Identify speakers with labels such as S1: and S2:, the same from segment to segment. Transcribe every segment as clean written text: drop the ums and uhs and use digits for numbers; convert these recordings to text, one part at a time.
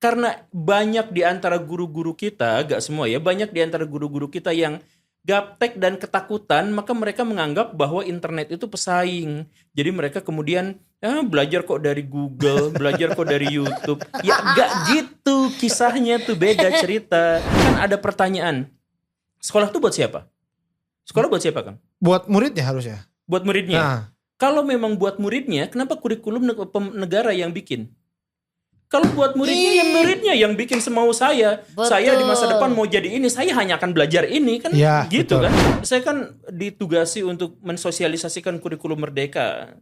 S1: karena banyak di antara guru-guru kita, gak semua ya, banyak di antara guru-guru kita yang gaptek dan ketakutan, maka mereka menganggap bahwa internet itu pesaing. Jadi mereka kemudian belajar kok dari Google, belajar kok dari YouTube. Ya gak gitu kisahnya tuh, beda cerita. Kan ada pertanyaan, sekolah tuh buat siapa? Sekolah buat siapa, Kang?
S2: Buat muridnya harusnya.
S1: Buat muridnya.
S2: Nah.
S1: Kalau memang buat muridnya, kenapa kurikulum negara yang bikin? Kalau buat muridnya, muridnya yang bikin semau saya.
S3: Betul.
S1: Saya di masa depan mau jadi ini, saya hanya akan belajar ini kan,
S2: Ya,
S1: gitu
S2: betul.
S1: kan. Saya kan ditugasi untuk mensosialisasikan kurikulum merdeka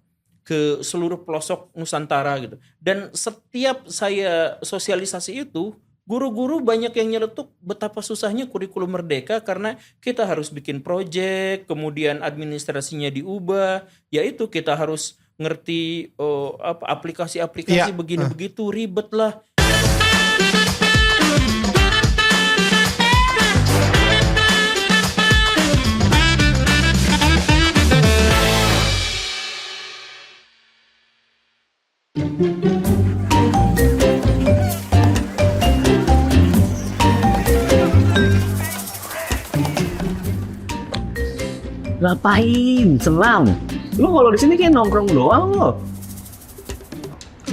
S1: ke seluruh pelosok Nusantara gitu. Dan setiap saya sosialisasi itu, guru-guru banyak yang nyeletuk betapa susahnya kurikulum merdeka karena kita harus bikin proyek, kemudian administrasinya diubah, yaitu kita harus ngerti aplikasi-aplikasi begini begitu, ribet lah.
S4: Ngapain? Selam. Lu kalau di sini kayak nongkrong doang lo.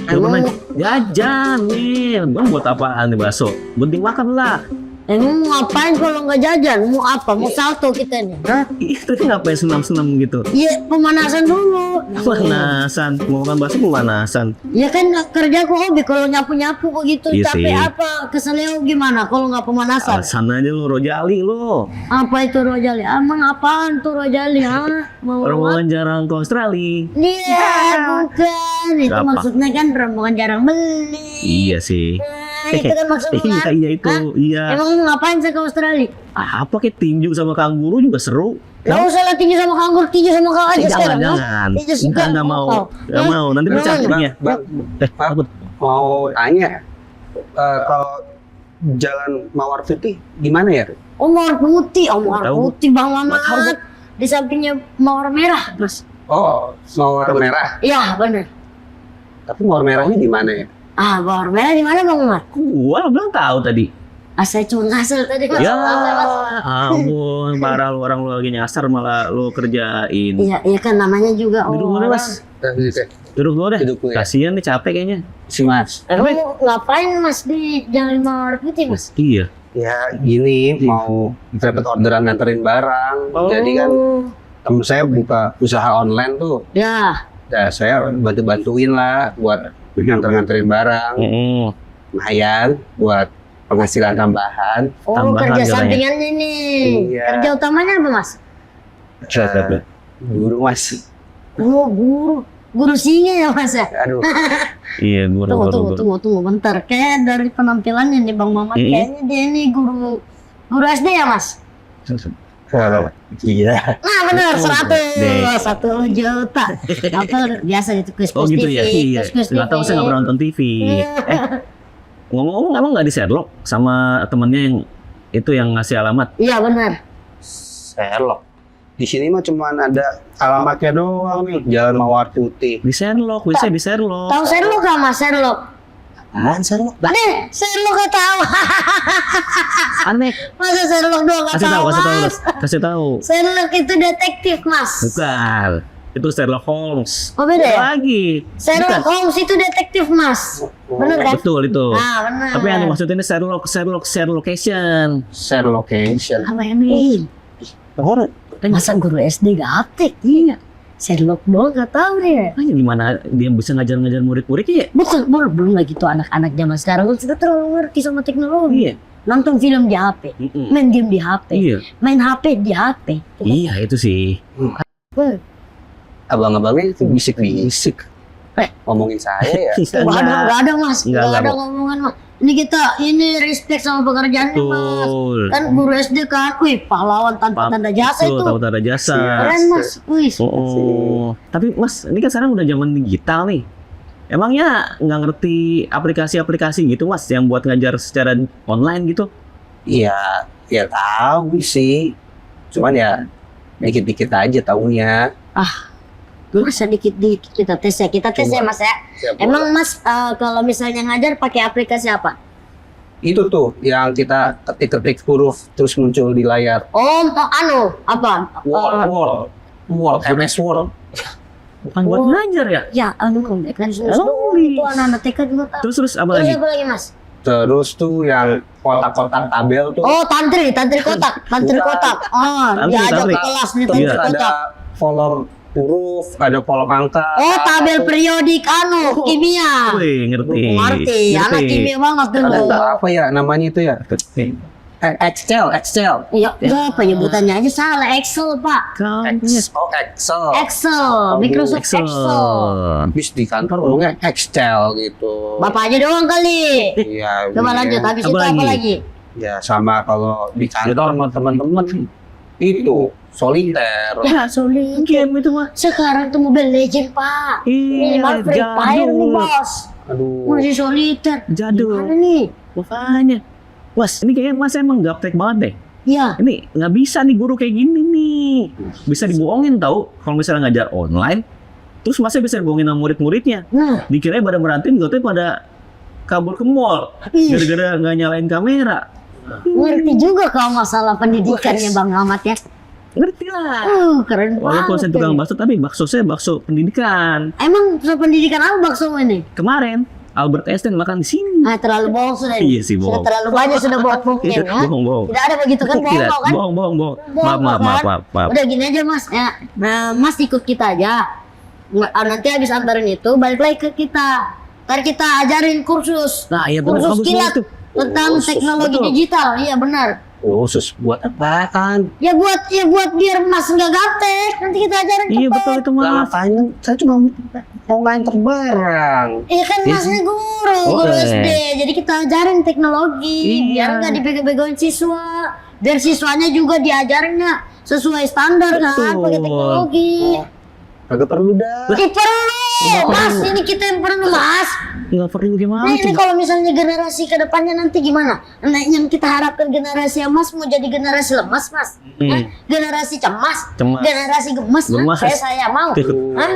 S4: Emang jajan nih. Bang buat apaan nih bakso? Penting makan lah.
S3: Emang mau ngapain kalau nggak jajan? Mau apa? Mau salto kita nih? Hah?
S4: Itu ngapain senam-senam gitu?
S3: Iya, pemanasan dulu.
S4: Pemanasan. Mau makan bakso pemanasan.
S3: Ya kan kerja aku hobi, kalau nyapu-nyapu kok gitu.
S4: Iya
S3: Capek
S4: sih.
S3: apa? Keselnya gimana kalau nggak pemanasan?
S4: Alasan aja lu rojali lo.
S3: Apa itu rojali? Emang apaan tuh rojali? Hah? Mau
S4: Rombongan jarang ke Australia.
S3: Iya, bukan. Itu
S4: Apa?
S3: maksudnya kan rombongan jarang beli.
S4: Iya sih.
S3: Nah, itu kan maksudnya.
S4: Iya itu.
S3: Hah?
S4: Iya.
S3: Emang mau ngapain saya ke Australia?
S4: Apa kayak tinju sama kanguru juga seru.
S3: Gak usah lah tinju sama kanggur, tinju sama kau aja sekarang.
S4: Jangan.
S3: Tinju suka
S4: Enggak mau.
S3: kau.
S4: Enggak mau. Nanti bercakapnya.
S5: Bang,
S4: Apa?
S5: mau tanya, kalau Jalan Mawar Putih gimana ya?
S3: Oh, mawar putih, Mawar
S4: Tahu.
S3: putih Bang Mamat. Di sampingnya mawar merah, Mas.
S5: Oh, Mawar Merah.
S3: Iya, benar.
S5: Tapi Mawar Merahnya di mana ya?
S3: Ah, mawar merah di mana Bang Mamat?
S4: Gua belum tahu tadi.
S3: Saya cuma ngasal tadi, Mas.
S4: Ya
S3: Mas.
S4: ampun, parah lu, orang lu lagi nyasar malah lu kerjain.
S3: Iya kan namanya juga
S4: Duduk dulu Mas. Duduk dulu deh.
S5: Duduk dulu ya.
S4: Kasian nih capek kayaknya.
S5: Si Mas.
S3: Emang ngapain Mas di Jalan Mawar Putih, Mas?
S4: Iya.
S5: Ya gini, mau dapat orderan nganterin barang. Jadi kan temen saya buka usaha online tuh.
S3: Ya.
S5: Ya saya bantu-bantuin lah buat nganterin barang. Lumayan buat penghasilan tambahan.
S3: Oh,
S4: Tambahan
S3: kerja
S4: katanya.
S3: sampingannya nih.
S5: Iya.
S3: Kerja utamanya apa, Mas?
S5: Guru Mas.
S3: Oh, guru singa ya, Mas ya?
S5: Aduh.
S4: Iya, gua
S3: Tunggu bentar. Kayak dari penampilannya nih Bang Mamat, kayaknya dia ini guru SD ya, Mas?
S5: Iya.
S3: Nah, benar, 100
S4: Dek.
S3: 1 juta. Apa biasa itu kuis
S4: Oh gitu
S3: TV,
S4: ya. Iya.
S3: kuis
S4: Enggak tahu, saya enggak pernah nonton TV. Ngomong-ngomong emang enggak di Sherlock sama temennya yang itu yang ngasih alamat?
S3: Iya, benar.
S5: Sherlock. Di sini mah cuma ada alamatnya doang nih, Jalan Mawar Putih.
S4: Di Sherlock, bisa di Sherlock.
S3: Tahu Sherlock nggak, Mas? Sherlock.
S5: Apaan Sherlock?
S3: Nih, Sherlock nggak tahu.
S4: Aneh.
S3: Masa Sherlock doang nggak tahu, Mas?
S4: Kasih tahu.
S3: Sherlock itu detektif, Mas.
S4: Bukan. Itu Sherlock Holmes.
S3: Oh, beda ya?
S4: Lagi.
S3: Sherlock
S4: Bukan.
S3: Holmes itu detektif, Mas. Bener kan?
S4: Betul itu.
S3: Nah, benar.
S4: Tapi yang dimaksud ini Sherlockation.
S5: Sherlockation.
S3: Apa ini? Masa guru SD gak aptek? Iya. Sherlock doang gak tahu dia.
S4: Makanya gimana dia bisa ngajar-ngajar murid-muridnya ya?
S3: Bukan, belum lagi tuh anak-anak zaman sekarang. Sudah terlalu ngerti sama teknologi.
S4: Iya.
S3: Nonton film di HP, main game di HP,
S4: Iya.
S3: main HP di HP.
S4: Iya itu sih.
S5: Abang-abangnya itu bisik-bisik. Ngomongin saya ya.
S3: Gak ada Mas,
S4: Nggak,
S3: gak ada ngomongan Mas. Ini respect sama pekerjaannya Mas.
S4: Betul.
S3: Kan guru SD kan, wih pahlawan tanpa tanda jasa itu.
S4: Tahu tanda jasa.
S3: Keren Mas, wih.
S4: Oh. Tapi Mas, ini kan sekarang udah zaman digital nih. Emangnya nggak ngerti aplikasi-aplikasi gitu Mas yang buat ngajar secara online gitu?
S5: Iya, ya tahu sih. Cuman ya dikit-dikit aja taunya.
S3: Masa dikit-dikit kita tes ya. Kita tes ya Mas ya.
S5: Siap,
S3: Emang Mas kalau misalnya ngajar pakai aplikasi apa?
S5: Itu tuh yang kita ketik-ketik huruf terus muncul di layar.
S3: Oh, apa?
S5: Word, MS Word.
S4: Bukan buat belajar ya?
S3: Ya, kan
S4: Oh,
S3: itu anak-anak TK juga tahu.
S4: Terus apa
S3: Terus
S4: lagi?
S3: apa lagi Mas?
S5: Terus tuh yang kotak-kotak tabel tuh.
S3: Oh, tantri kotak. Oh,
S4: Tantri,
S3: diajak
S4: tantri.
S3: ke kelas nih
S4: Iya.
S3: tantri
S5: Terus ada
S3: kotak.
S5: kolom huruf, ada kolom angka.
S3: Oh, tabel periodik kimia.
S4: Wih, ngerti.
S3: Ngerti, anak kimia banget dulu.
S5: Ada apa ya namanya itu ya? Excel.
S3: Ya, penyebutannya aja salah. Excel, Pak.
S5: Excel.
S3: Excel, Microsoft Excel.
S5: Habis di kantor ngomongnya Excel gitu.
S3: Bapak aja doang kali.
S5: Iya.
S3: Coba
S5: iya.
S3: lanjut, habis
S4: Apa
S3: itu apa
S4: lagi?
S3: lagi?
S5: Ya sama kalau di kantor sama teman-teman itu soliter.
S3: Ya, sulit.
S4: Game itu mah.
S3: Sekarang tuh Mobile Legend, Pak. Minimal Free Fire nih, Bos.
S5: Aduh.
S3: Masih soliter.
S4: Jadul.
S3: Gimana nih?
S4: Makanya. Mas, ini kayaknya Mas emang gaptek banget deh.
S3: Ya,
S4: Ini nggak bisa nih guru kayak gini nih. Bisa dibohongin tahu kalau misalnya ngajar online. Terus Masnya bisa dibohongin sama murid-muridnya.
S3: nah,
S4: Dikirain pada merantin, gak pada kabur ke mall.
S3: ih,
S4: Gara-gara nggak nyalain kamera.
S3: ngerti juga kalau masalah pendidikannya Bang Ahmad ya.
S4: Ngerti lah.
S3: Keren
S4: Walaupun
S3: banget.
S4: saya tukang
S3: ini.
S4: bakso, tapi bakso saya bakso pendidikan.
S3: Emang pendidikan apa bakso ini?
S4: Kemarin Albert Einstein makan di sini.
S3: Ah, terlalu bohong sudah.
S4: Iya sih,
S3: Sudah
S4: bohong.
S3: terlalu banyak sudah bohong-bohongnya
S4: Iya,
S3: ya.
S4: bohong.
S3: Tidak ada begitu kan bohong
S4: Tidak,
S3: kan?
S4: bohong.
S3: Bohong,
S4: Maaf.
S3: kan? Udah gini aja Mas, ya. Nah, Mas ikut kita aja. Nanti habis antarin itu balik lagi ke kita. Ntar kita ajarin kursus.
S4: Nah, iya benar,
S3: Kursus
S4: bagus
S3: kilat
S4: banget tuh.
S3: tentang
S5: Kursus,
S3: teknologi
S4: betul.
S3: digital. Iya benar.
S5: Khusus buat apaan?
S3: Ya buat biar Mas nggak gaptek. Nanti kita ajarin
S4: Iya
S3: cepet.
S4: betul itu
S5: Lah,
S4: Mas.
S5: ngapain? Saya cuma mau nganter barang.
S3: Iya kan
S4: Iya
S3: Masnya
S4: sih.
S3: guru
S4: Oke.
S3: SD. Jadi kita ajarin teknologi.
S4: Iya.
S3: Biar nggak dibego-begoin siswa. Biar siswanya juga diajarnya sesuai standar kan.
S4: Betul.
S3: Pakai teknologi.
S5: Kagak perlu dah.
S3: Perlu, Mas. Ini kita yang perlu, Mas.
S4: Nggak perlu gimana
S3: Nah, ini
S4: coba?
S3: kalau misalnya generasi ke depannya nanti gimana? Nah, yang kita harapkan generasi yang Mas mau jadi generasi lemas, Mas. Hah? Generasi cemas,
S4: Cemas.
S3: generasi gemes. Hah?
S4: Gemas.
S3: Saya mau. Hah?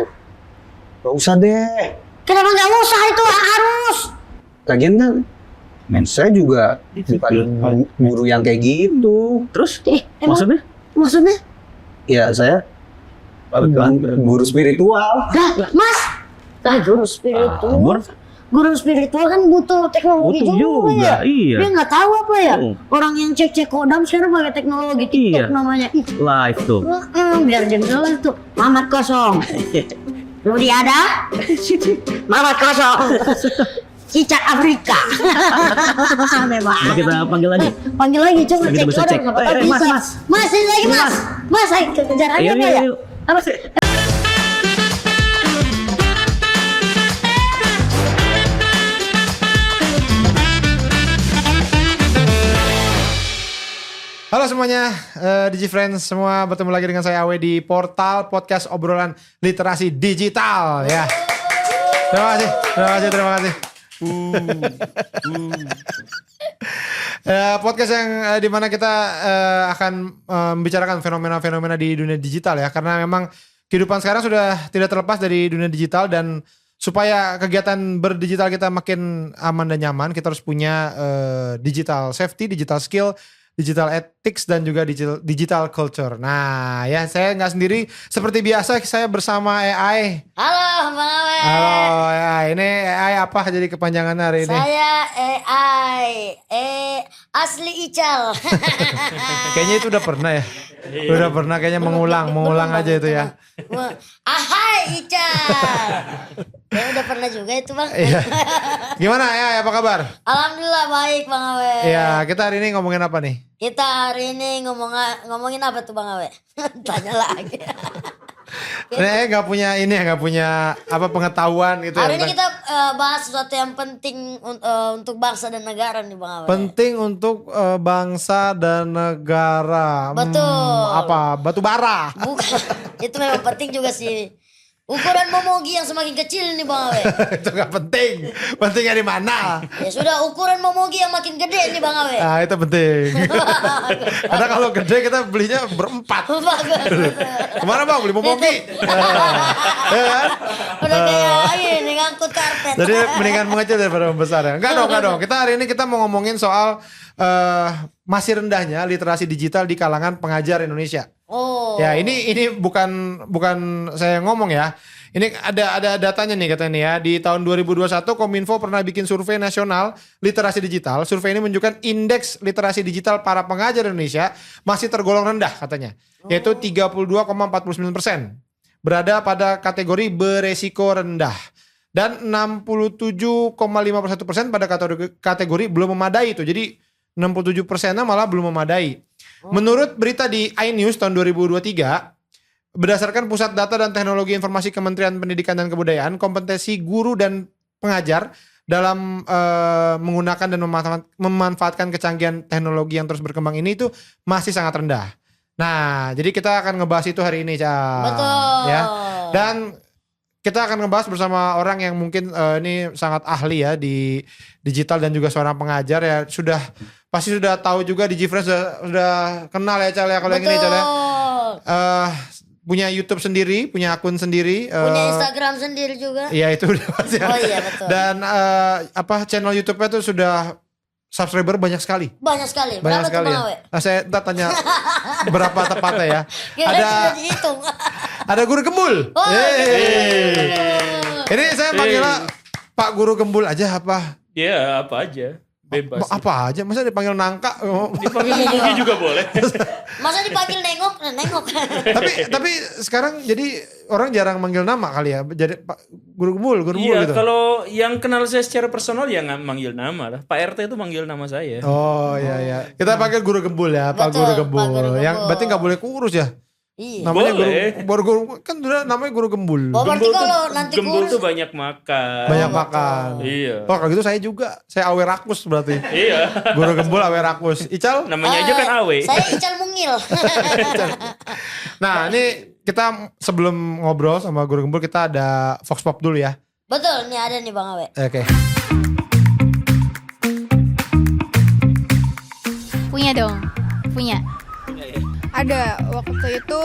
S5: Gak usah deh.
S3: Kenapa nggak usah itu harus?
S5: Lagian kan saya juga bukan guru yang kayak gitu.
S4: Terus
S3: Emang
S4: maksudnya?
S5: Ya saya guru spiritual.
S3: Mas, guru spiritual.
S4: Kabur.
S3: Guru spiritual kan butuh teknologi
S4: Butuh
S3: juga,
S4: juga,
S3: ya.
S4: iya.
S3: Dia nggak tahu apa ya.
S4: Hmm.
S3: Orang yang cek kodam sekarang pakai teknologi TikTok
S4: Iya.
S3: namanya. Ih,
S4: Live tuh.
S3: biar dia jelas tuh. Mamat kosong. Rudi ada? Mamat kosong. Cicak Afrika. Memang.
S4: Coba kita panggil lagi.
S3: Panggil lagi coba
S4: Kita
S3: cek
S4: bisa
S3: kodam.
S4: cek.
S3: Siapa tahu
S4: Mas,
S3: bisa.
S4: Mas.
S3: Mas, ini lagi Mas. Mas, ayo kejar aja
S4: Ayo,
S3: apa ya?
S4: yuk. Apa sih?
S2: Halo semuanya, DigiFriends semua, bertemu lagi dengan saya Awe di Portal Podcast Obrolan Literasi Digital ya. Terima kasih. Podcast yang dimana kita akan membicarakan fenomena-fenomena di dunia digital ya, karena memang kehidupan sekarang sudah tidak terlepas dari dunia digital, dan supaya kegiatan berdigital kita makin aman dan nyaman, kita harus punya digital safety, digital skill, digital ethics, dan juga digital culture. Nah ya, saya nggak sendiri, seperti biasa saya bersama AI.
S3: Halo, Bang Awe.
S2: Halo AI, ini AI apa jadi kepanjangannya hari ini?
S3: Saya AI, asli Ical.
S2: Kayaknya itu udah pernah ya. Udah pernah kayaknya mengulang aja itu ya.
S3: Ahai Ical. Ya udah pernah juga itu Bang.
S2: Iya. Gimana ya? Apa kabar?
S3: Alhamdulillah baik Bang Awe.
S2: Iya, kita hari ini ngomongin apa nih?
S3: Kita hari ini ngomongin apa tuh Bang Awe? Tanya lagi.
S2: Ini nggak punya apa pengetahuan gitu
S3: Hari
S2: ya.
S3: ini kita bahas sesuatu yang penting untuk bangsa dan negara nih Bang Awe.
S2: Penting untuk bangsa dan negara.
S3: Betul.
S2: Apa? Batu bara.
S3: Bukan. Itu memang penting juga sih. Ukuran momogi yang semakin kecil nih Bang Awe.
S2: Itu gak penting. Pentingnya di mana?
S3: Ya sudah, ukuran momogi yang makin gede nih Bang Awe.
S2: Nah itu penting. Karena kalau gede kita belinya berempat. Kemana bang beli momogi? Ya kan?
S3: Udah kayak ini ngangkut karpet.
S2: Jadi mendingan mengecil daripada membesar ya. Enggak dong. Kita hari ini kita mau ngomongin soal masih rendahnya literasi digital di kalangan pengajar Indonesia.
S3: Oh.
S2: Ya ini bukan saya ngomong ya. Ini ada datanya nih katanya nih ya. Di tahun 2021 Kominfo pernah bikin survei nasional literasi digital. Survei ini menunjukkan indeks literasi digital para pengajar Indonesia masih tergolong rendah katanya. Yaitu 32,49%. Berada pada kategori beresiko rendah. Dan 67,51% pada kategori belum memadai itu. Jadi 67%-nya malah belum memadai. Menurut berita di iNews tahun 2023, berdasarkan Pusat Data dan Teknologi Informasi Kementerian Pendidikan dan Kebudayaan, kompetensi guru dan pengajar dalam menggunakan dan memanfaatkan kecanggihan teknologi yang terus berkembang ini itu masih sangat rendah. Nah, jadi kita akan ngebahas itu hari ini, Ca.
S3: Betul.
S2: Ya. Dan kita akan ngebahas bersama orang yang mungkin ini sangat ahli ya di digital dan juga seorang pengajar ya, pasti sudah tahu juga di Gfriends sudah kenal ya Cal ya kalau yang ini Cal ya. Punya YouTube sendiri, punya akun sendiri,
S3: punya Instagram sendiri juga.
S2: Iya itu udah pasti.
S3: Oh iya betul.
S2: Dan channel YouTube-nya tuh sudah subscriber banyak sekali.
S3: Banyak sekali.
S2: Banyak
S3: Berapa
S2: sekali
S3: tuh
S2: ya.
S3: Bang Awe?
S2: Nah, saya tanya berapa tepatnya ya.
S3: Kira sudah dihitung.
S2: Ada Guru Gembul.
S3: Oh,
S2: Ini saya panggilnya Pak Guru Gembul aja apa?
S1: Ya apa aja. Bebas.
S2: Apa aja? Masa dipanggil nangka?
S1: Dipanggil momogi juga boleh.
S3: Masa dipanggil nengok? Nengok.
S2: tapi sekarang jadi orang jarang manggil nama kali ya. Jadi Pak Guru Gembul
S1: Iya,
S2: gitu.
S1: kalau yang kenal saya secara personal ya nggak manggil nama lah. Pak RT itu manggil nama saya.
S2: Oh iya. Kita panggil Guru Gembul ya, Pak
S3: Betul,
S2: Guru
S3: Pak
S2: Gembul.
S3: Guru Gembul.
S2: Yang berarti nggak boleh kurus ya.
S3: Iya.
S2: Namanya
S1: Boleh.
S2: Guru kan udah namanya Guru Gembul.
S3: Oh, berarti kalau nanti
S1: Gembul
S3: kurus.
S1: tuh banyak makan.
S2: Banyak makan.
S1: Iya.
S2: Oh kalau gitu saya juga. Saya awe rakus berarti.
S1: Iya.
S2: Guru Gembul awe rakus. Ical?
S1: Namanya aja kan Awe.
S3: Saya Ical Mungil.
S2: Nah ini kita sebelum ngobrol sama Guru Gembul kita ada Vox Pop dulu ya.
S3: Betul, nih ada nih Bang Awe.
S2: Oke.
S6: Punya dong, punya.
S7: Ada, waktu itu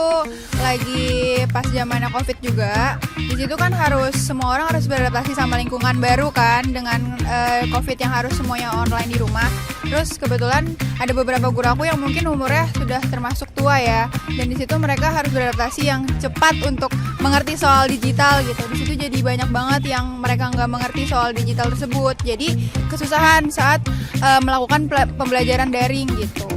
S7: lagi pas zamannya COVID juga. Di situ kan semua orang harus beradaptasi sama lingkungan baru kan dengan COVID yang harus semuanya online di rumah. Terus kebetulan ada beberapa guru aku yang mungkin umurnya sudah termasuk tua ya. Dan di situ mereka harus beradaptasi yang cepat untuk mengerti soal digital gitu. Di situ jadi banyak banget yang mereka nggak mengerti soal digital tersebut. Jadi kesusahan saat melakukan pembelajaran daring gitu.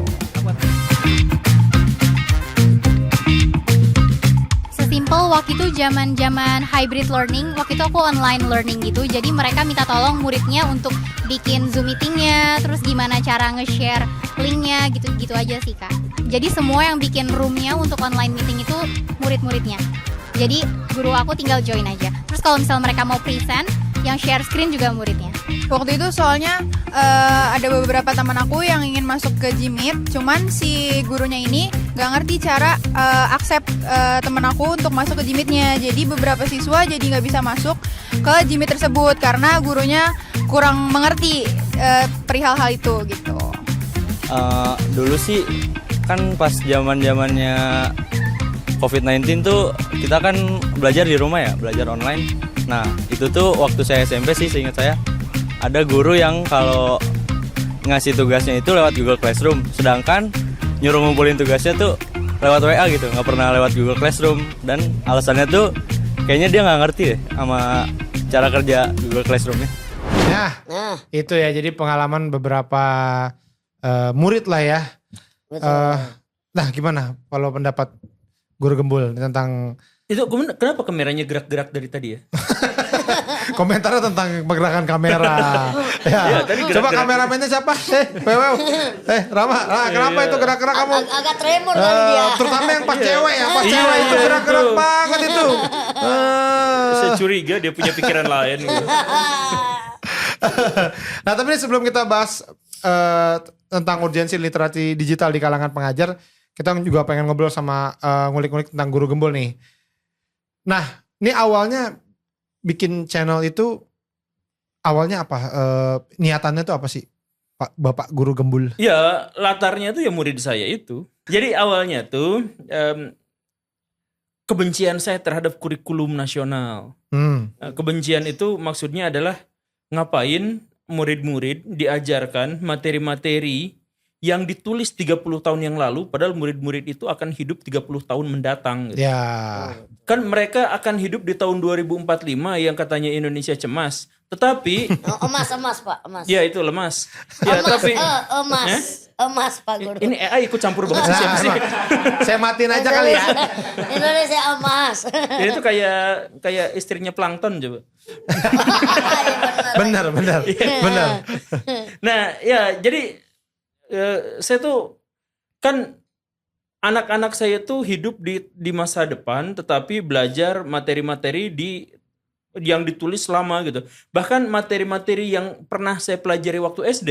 S6: Simple, waktu itu zaman hybrid learning, waktu itu aku online learning gitu, jadi mereka minta tolong muridnya untuk bikin Zoom meetingnya, terus gimana cara nge-share linknya, gitu aja sih Kak. Jadi semua yang bikin roomnya untuk online meeting itu murid-muridnya. Jadi guru aku tinggal join aja. Terus kalau misalnya mereka mau present, yang share screen juga muridnya.
S7: Waktu itu soalnya ada beberapa teman aku yang ingin masuk ke Gmeet, cuman si gurunya ini gak ngerti cara accept teman aku untuk masuk ke Gmeet-nya. Jadi beberapa siswa jadi gak bisa masuk ke Gmeet tersebut karena gurunya kurang mengerti perihal hal itu gitu.
S8: Dulu sih kan pas zamannya COVID-19 tuh kita kan belajar di rumah ya, belajar online. Nah itu tuh waktu saya SMP sih seingat saya ada guru yang kalau ngasih tugasnya itu lewat Google Classroom, sedangkan nyuruh ngumpulin tugasnya tuh lewat WA gitu, nggak pernah lewat Google Classroom. Dan alasannya tuh kayaknya dia nggak ngerti deh sama cara kerja Google Classroomnya.
S2: Nah itu ya jadi pengalaman beberapa murid lah ya. Nah gimana kalau pendapat Guru Gembul tentang
S1: Itu kenapa kameranya gerak-gerak dari tadi ya?
S2: komentarnya tentang pergerakan kamera.
S1: Iya, tadi
S2: Coba
S1: gerak-gerak.
S2: kameramennya siapa? Wew. Rama, kenapa itu gerak-gerak kamu?
S3: Agak tremor kali dia.
S2: Terutama yang pas cewek ya, pas
S1: Iya,
S2: cewek itu
S1: iya,
S2: gerak-gerak
S1: itu.
S2: banget itu.
S1: Saya curiga dia punya pikiran lain gitu.
S2: Nah tapi sebelum kita bahas tentang urgensi literasi digital di kalangan pengajar, kita juga pengen ngobrol sama ngulik-ngulik tentang Guru Gembul nih. Nah Ini awalnya bikin channel itu awalnya apa? Niatannya tuh apa sih, Pak Bapak Guru Gembul?
S1: Ya latarnya tuh ya murid saya itu. Jadi awalnya tuh kebencian saya terhadap kurikulum nasional. Kebencian itu maksudnya adalah ngapain murid-murid diajarkan materi-materi yang ditulis 30 tahun yang lalu, padahal murid-murid itu akan hidup 30 tahun mendatang. Gitu.
S2: Ya.
S1: Kan mereka akan hidup di tahun 2045 yang katanya Indonesia cemas. Tetapi
S3: Emas Pak, emas.
S1: ya itu lemas. Ya tapi
S3: Emas Pak Guru.
S1: ini AI ikut campur banget sih, siapa sih?
S2: Saya matiin aja kali ya.
S3: Indonesia emas.
S1: Ini tuh kayak istrinya Plankton coba.
S2: Benar.
S1: Nah, ya jadi saya tuh kan anak-anak saya tuh hidup di masa depan, tetapi belajar materi-materi yang ditulis lama gitu. Bahkan materi-materi yang pernah saya pelajari waktu SD,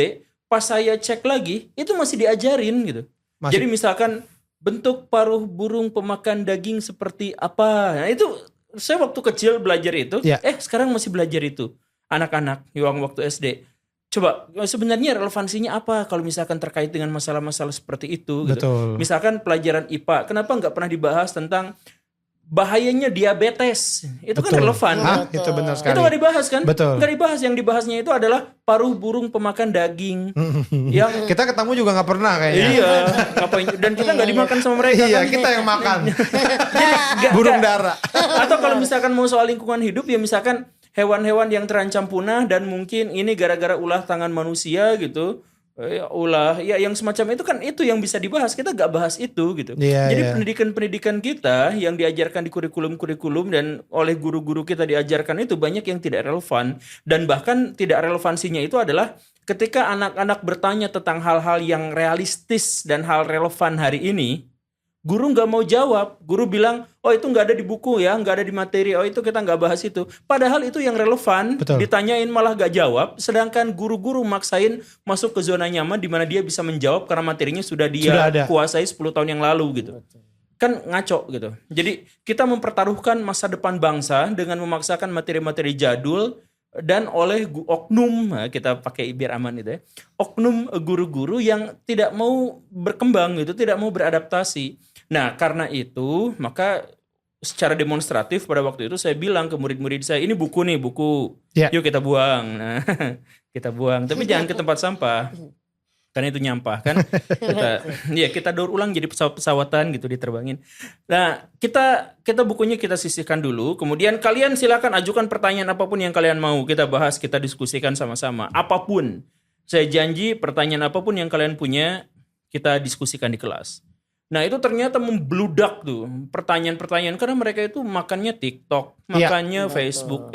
S1: pas saya cek lagi itu masih diajarin gitu. Jadi misalkan bentuk paruh burung pemakan daging seperti apa. Nah itu saya waktu kecil belajar itu, sekarang masih belajar itu anak-anak yang waktu SD. Coba sebenarnya relevansinya apa kalau misalkan terkait dengan masalah-masalah seperti itu gitu.
S2: Betul.
S1: Misalkan pelajaran IPA, kenapa nggak pernah dibahas tentang bahayanya diabetes? Itu kan relevan.
S2: Itu benar sekali.
S1: Itu nggak dibahas kan?
S2: Betul.
S1: Nggak dibahas, yang dibahasnya itu adalah paruh burung pemakan daging. Yang
S2: Kita ketemu juga nggak pernah kayaknya.
S1: iya, ngapain? Dan kita nggak dimakan sama mereka.
S2: Iya,
S1: kan?
S2: kita yang makan.
S1: Nggak-
S2: Burung
S1: nggak.
S2: dara.
S1: Atau kalau misalkan mau soal lingkungan hidup ya misalkan hewan-hewan yang terancam punah dan mungkin ini gara-gara ulah tangan manusia gitu. Yang semacam itu kan itu yang bisa dibahas, kita gak bahas itu gitu. Jadi pendidikan-pendidikan kita yang diajarkan di kurikulum-kurikulum dan oleh guru-guru kita diajarkan itu banyak yang tidak relevan, dan bahkan tidak relevansinya itu adalah ketika anak-anak bertanya tentang hal-hal yang realistis dan hal relevan hari ini, guru nggak mau jawab. Guru bilang, oh itu nggak ada di buku ya, nggak ada di materi, oh itu kita nggak bahas itu. Padahal itu yang relevan.
S2: Betul.
S1: Ditanyain malah nggak jawab. Sedangkan guru-guru maksain masuk ke zona nyaman di mana dia bisa menjawab karena materinya sudah
S2: ada.
S1: kuasai 10 tahun yang lalu gitu. Kan ngaco gitu. Jadi kita mempertaruhkan masa depan bangsa dengan memaksakan materi-materi jadul dan oleh oknum, kita pakai biar aman itu ya, oknum guru-guru yang tidak mau berkembang gitu, tidak mau beradaptasi. Nah karena itu maka secara demonstratif pada waktu itu saya bilang ke murid-murid saya, ini buku nih, buku, yuk kita buang. Nah, kita buang, tapi jangan ke tempat sampah. Karena itu nyampah kan. Kita daur ulang jadi pesawat-pesawatan gitu, diterbangin. Nah, kita bukunya kita sisihkan dulu. Kemudian kalian silakan ajukan pertanyaan apapun yang kalian mau. Kita bahas, kita diskusikan sama-sama. Apapun. Saya janji pertanyaan apapun yang kalian punya, kita diskusikan di kelas. Nah, itu ternyata membludak tuh pertanyaan-pertanyaan, karena mereka itu makannya TikTok, makannya Facebook,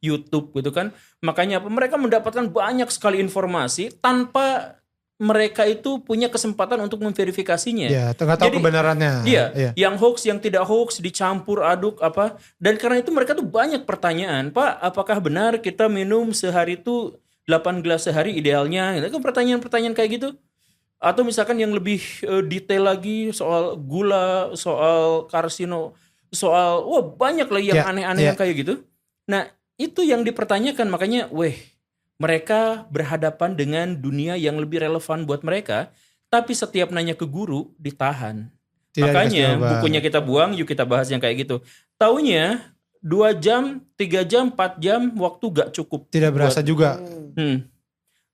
S1: YouTube gitu kan. Makanya mereka mendapatkan banyak sekali informasi tanpa mereka itu punya kesempatan untuk memverifikasinya.
S2: Iya, nggak tahu kebenarannya.
S1: Iya, yang hoax, yang tidak hoax, dicampur aduk apa. Dan karena itu mereka tuh banyak pertanyaan. Pak, apakah benar kita minum sehari itu 8 gelas sehari idealnya? Itu pertanyaan-pertanyaan kayak gitu. Atau misalkan yang lebih detail lagi soal gula, soal karsino, soal banyak lagi yang aneh-aneh yang kayak gitu. Nah, itu yang dipertanyakan, makanya mereka berhadapan dengan dunia yang lebih relevan buat mereka, tapi setiap nanya ke guru ditahan. Makanya bukunya kita buang, yuk kita bahas yang kayak gitu. Taunya 2 jam, 3 jam, 4 jam waktu gak cukup.
S2: Tidak berasa juga.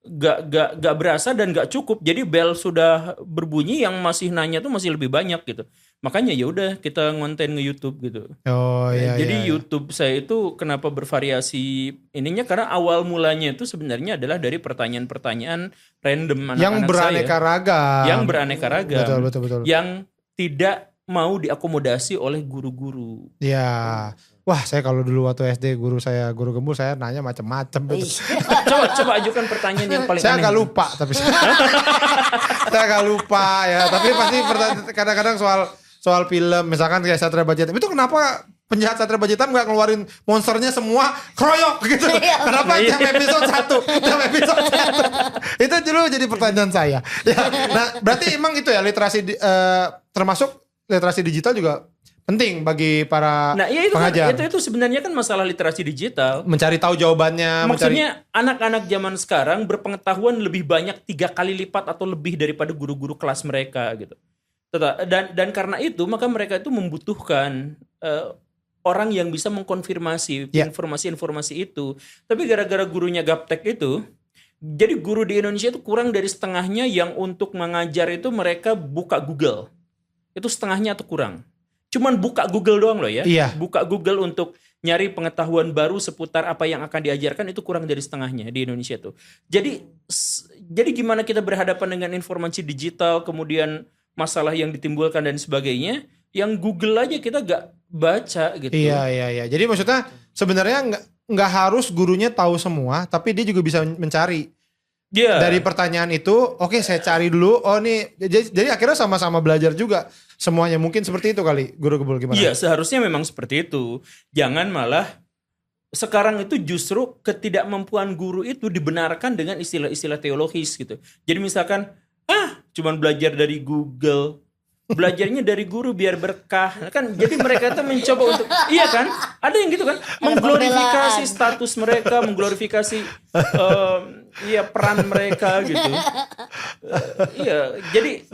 S1: Gak berasa dan gak cukup. Jadi bel sudah berbunyi, yang masih nanya tuh masih lebih banyak gitu. Makanya ya udah kita ngonten nge-YouTube gitu. Jadi YouTube saya itu kenapa bervariasi ininya, karena awal mulanya itu sebenarnya adalah dari pertanyaan-pertanyaan random anak-anak
S2: yang beraneka ragam.
S1: Yang beraneka ragam.
S2: Betul.
S1: Yang tidak mau diakomodasi oleh guru-guru.
S2: Ya. Wah, saya kalau dulu waktu SD guru Gembul, saya nanya macam-macam.
S1: Coba ajukan pertanyaan yang paling
S2: saya
S1: aneh.
S2: agak lupa, tapi saya agak lupa ya. Tapi pasti kadang-kadang soal film, misalkan kayak Satria Baja Hitam. Itu kenapa penjahat Satria Baja Hitam nggak ngeluarin monsternya semua kroyok gitu? Kenapa jam episode 1? Itu dulu jadi pertanyaan saya. Ya, nah berarti emang itu ya literasi termasuk literasi digital juga penting bagi para
S1: Nah, iya itu kan,
S2: pengajar.
S1: itu sebenarnya kan masalah literasi digital.
S2: Mencari tahu jawabannya,
S1: Maksudnya anak-anak zaman sekarang berpengetahuan lebih banyak 3 kali lipat atau lebih daripada guru-guru kelas mereka gitu. Dan karena itu maka mereka itu membutuhkan orang yang bisa mengkonfirmasi informasi-informasi itu. Tapi gara-gara gurunya gaptek itu, jadi guru di Indonesia itu kurang dari setengahnya yang untuk mengajar itu mereka buka Google. Itu setengahnya atau kurang. Cuman buka Google doang loh ya.
S2: Iya.
S1: Buka Google untuk nyari pengetahuan baru seputar apa yang akan diajarkan itu kurang dari setengahnya di Indonesia tuh. Jadi gimana kita berhadapan dengan informasi digital, kemudian masalah yang ditimbulkan dan sebagainya, yang Google aja kita gak baca gitu.
S2: Iya. Jadi maksudnya sebenarnya nggak harus gurunya tahu semua, tapi dia juga bisa mencari.
S1: Iya.
S2: Dari pertanyaan itu, oke saya cari dulu. Oh nih, jadi akhirnya sama-sama belajar juga semuanya. Mungkin seperti itu kali, Guru Gebul, gimana?
S1: Iya, seharusnya memang seperti itu. Jangan malah sekarang itu justru ketidakmampuan guru itu dibenarkan dengan istilah-istilah teologis gitu. Jadi misalkan, cuman belajar dari Google, belajarnya dari guru biar berkah. Kan jadi mereka tuh mencoba untuk, iya kan? Ada yang gitu kan? Mengglorifikasi status mereka, mengglorifikasi peran mereka gitu. Iya, jadi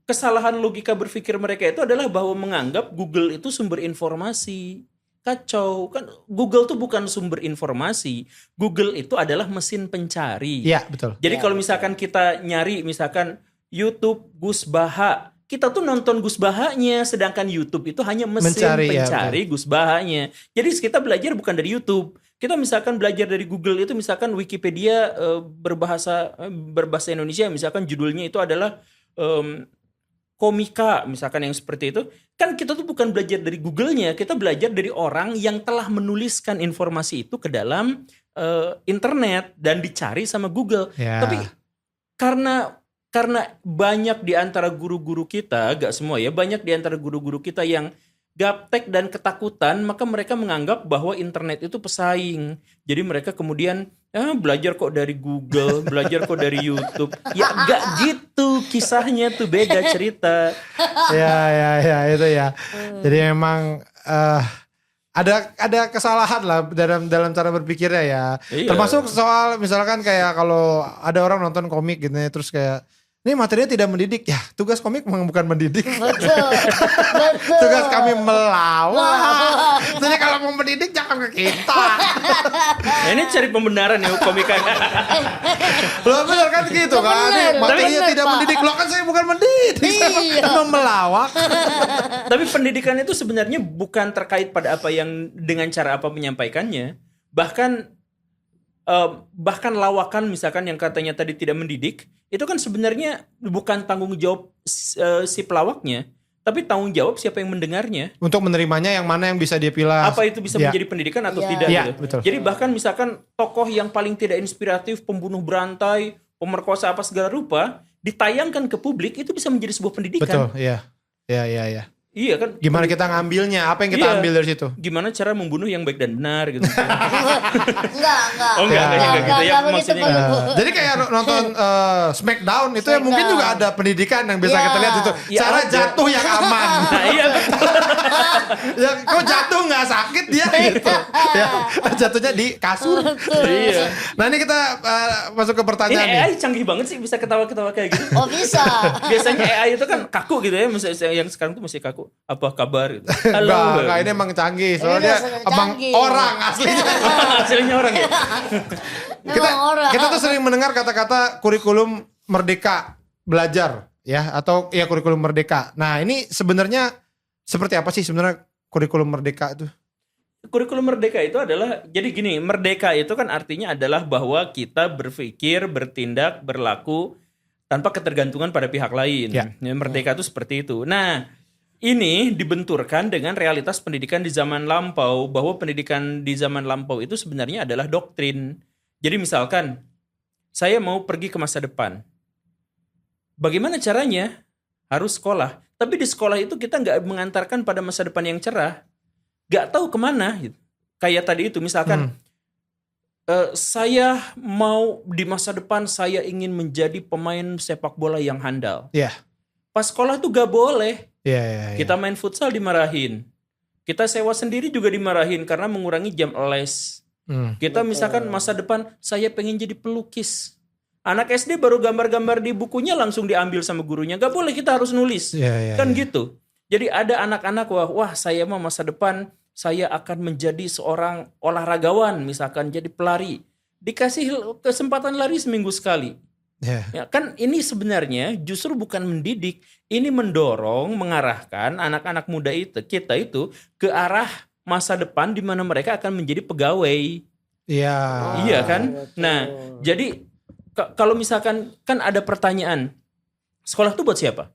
S1: kesalahan logika berpikir mereka itu adalah bahwa menganggap Google itu sumber informasi. Kacau, kan Google tuh bukan sumber informasi. Google itu adalah mesin pencari.
S2: Iya, betul.
S1: Jadi kalau misalkan kita nyari misalkan YouTube Gus Baha, kita tuh nonton Gus Bahanya, sedangkan YouTube itu hanya mesin pencari Gus Bahanya. Jadi kita belajar bukan dari YouTube. Kita misalkan belajar dari Google itu misalkan Wikipedia berbahasa Indonesia, misalkan judulnya itu adalah komika, misalkan yang seperti itu. Kan kita tuh bukan belajar dari Google-nya, kita belajar dari orang yang telah menuliskan informasi itu ke dalam internet dan dicari sama Google.
S2: Ya.
S1: Tapi karena banyak di antara guru-guru kita, gak semua ya, banyak di antara guru-guru kita yang gaptek dan ketakutan, maka mereka menganggap bahwa internet itu pesaing. Jadi mereka kemudian belajar kok dari Google, belajar kok dari YouTube. Ya gak gitu kisahnya tuh, beda cerita.
S2: Ya itu ya. Jadi memang ada kesalahan lah dalam cara berpikirnya ya.
S1: Iya.
S2: Termasuk soal misalkan kayak kalau ada orang nonton komik gitu ya, terus kayak ini materinya tidak mendidik. Ya, tugas komik memang bukan mendidik.
S3: Betul.
S2: Tugas kami melawak. Jadi kalau mau mendidik jangan ke kita.
S1: Ini cari pembenaran ya komikan.
S2: Loh bener kan gitu kan. Ini materinya
S3: bener,
S2: tidak
S3: Pak.
S2: mendidik. Loh kan saya bukan mendidik. Saya memang melawak.
S1: Tapi pendidikan itu sebenarnya bukan terkait pada apa yang dengan cara apa menyampaikannya. Bahkan lawakan misalkan yang katanya tadi tidak mendidik, itu kan sebenarnya bukan tanggung jawab si pelawaknya, tapi tanggung jawab siapa yang mendengarnya.
S2: Untuk menerimanya yang mana yang bisa dia pilih.
S1: Apa itu bisa menjadi pendidikan atau tidak
S2: Ya,
S1: gitu.
S2: betul.
S1: Jadi bahkan misalkan tokoh yang paling tidak inspiratif, pembunuh berantai, pemerkosa apa segala rupa, ditayangkan ke publik, itu bisa menjadi sebuah pendidikan.
S2: Betul, iya. Iya.
S1: Iya kan?
S2: Gimana kita ngambilnya? Apa yang kita
S1: Iya.
S2: ambil dari situ?
S1: Gimana cara membunuh yang baik dan benar gitu.
S3: Enggak.
S1: Oh enggak gitu ya
S3: begitu,
S1: maksudnya.
S3: Pak Ibu.
S2: Jadi kayak nonton Smackdown itu ya mungkin juga ada pendidikan yang bisa
S3: Ya.
S2: kita lihat itu.
S1: Ya,
S2: Cara
S1: ada.
S2: jatuh yang aman.
S1: Nah iya betul.
S2: Ya, kok jatuh nggak sakit dia gitu. Ya, jatuhnya di kasur.
S1: Iya.
S2: Nah ini kita masuk ke
S1: Ini
S2: pertanyaan nih.
S1: AI canggih banget sih bisa ketawa-ketawa kayak gitu.
S3: Oh bisa.
S1: Biasanya AI itu kan kaku gitu ya, misalnya yang sekarang tuh masih kaku. Apa kabar gitu. Halo.
S2: Enggak, ini emang canggih. Soalnya
S3: biasanya
S2: emang
S3: canggih.
S2: orang aslinya.
S1: Hasilnya orang ya.
S3: Emang orang.
S2: Kita tuh sering mendengar kata-kata kurikulum merdeka belajar ya, atau ya kurikulum merdeka. Nah ini sebenarnya seperti apa sih sebenarnya kurikulum merdeka itu?
S1: Kurikulum merdeka itu adalah, jadi gini, merdeka itu kan artinya adalah bahwa kita berpikir, bertindak, berlaku tanpa ketergantungan pada pihak lain.
S2: Ya.
S1: Merdeka itu seperti itu. Nah, ini dibenturkan dengan realitas pendidikan di zaman lampau, bahwa pendidikan di zaman lampau itu sebenarnya adalah doktrin. Jadi misalkan, saya mau pergi ke masa depan. Bagaimana caranya? Harus sekolah. Tapi di sekolah itu kita nggak mengantarkan pada masa depan yang cerah. Nggak tahu kemana. Gitu. Kayak tadi itu, misalkan, saya mau di masa depan, saya ingin menjadi pemain sepak bola yang handal.
S2: Iya.
S1: Pas sekolah tuh gak boleh.
S2: Iya.
S1: Kita main futsal dimarahin. Kita sewa sendiri juga dimarahin karena mengurangi jam les. Kita misalkan masa depan saya pengen jadi pelukis. Anak SD baru gambar-gambar di bukunya langsung diambil sama gurunya. Gak boleh, kita harus nulis. Kan gitu. Jadi ada anak-anak wah saya mah masa depan saya akan menjadi seorang olahragawan, misalkan jadi pelari. Dikasih kesempatan lari seminggu sekali. Ya, kan ini sebenarnya justru bukan mendidik, ini mendorong, mengarahkan anak-anak muda kita itu ke arah masa depan di mana mereka akan menjadi pegawai. Iya kan? Nah, jadi kalau misalkan kan ada pertanyaan, sekolah itu buat siapa?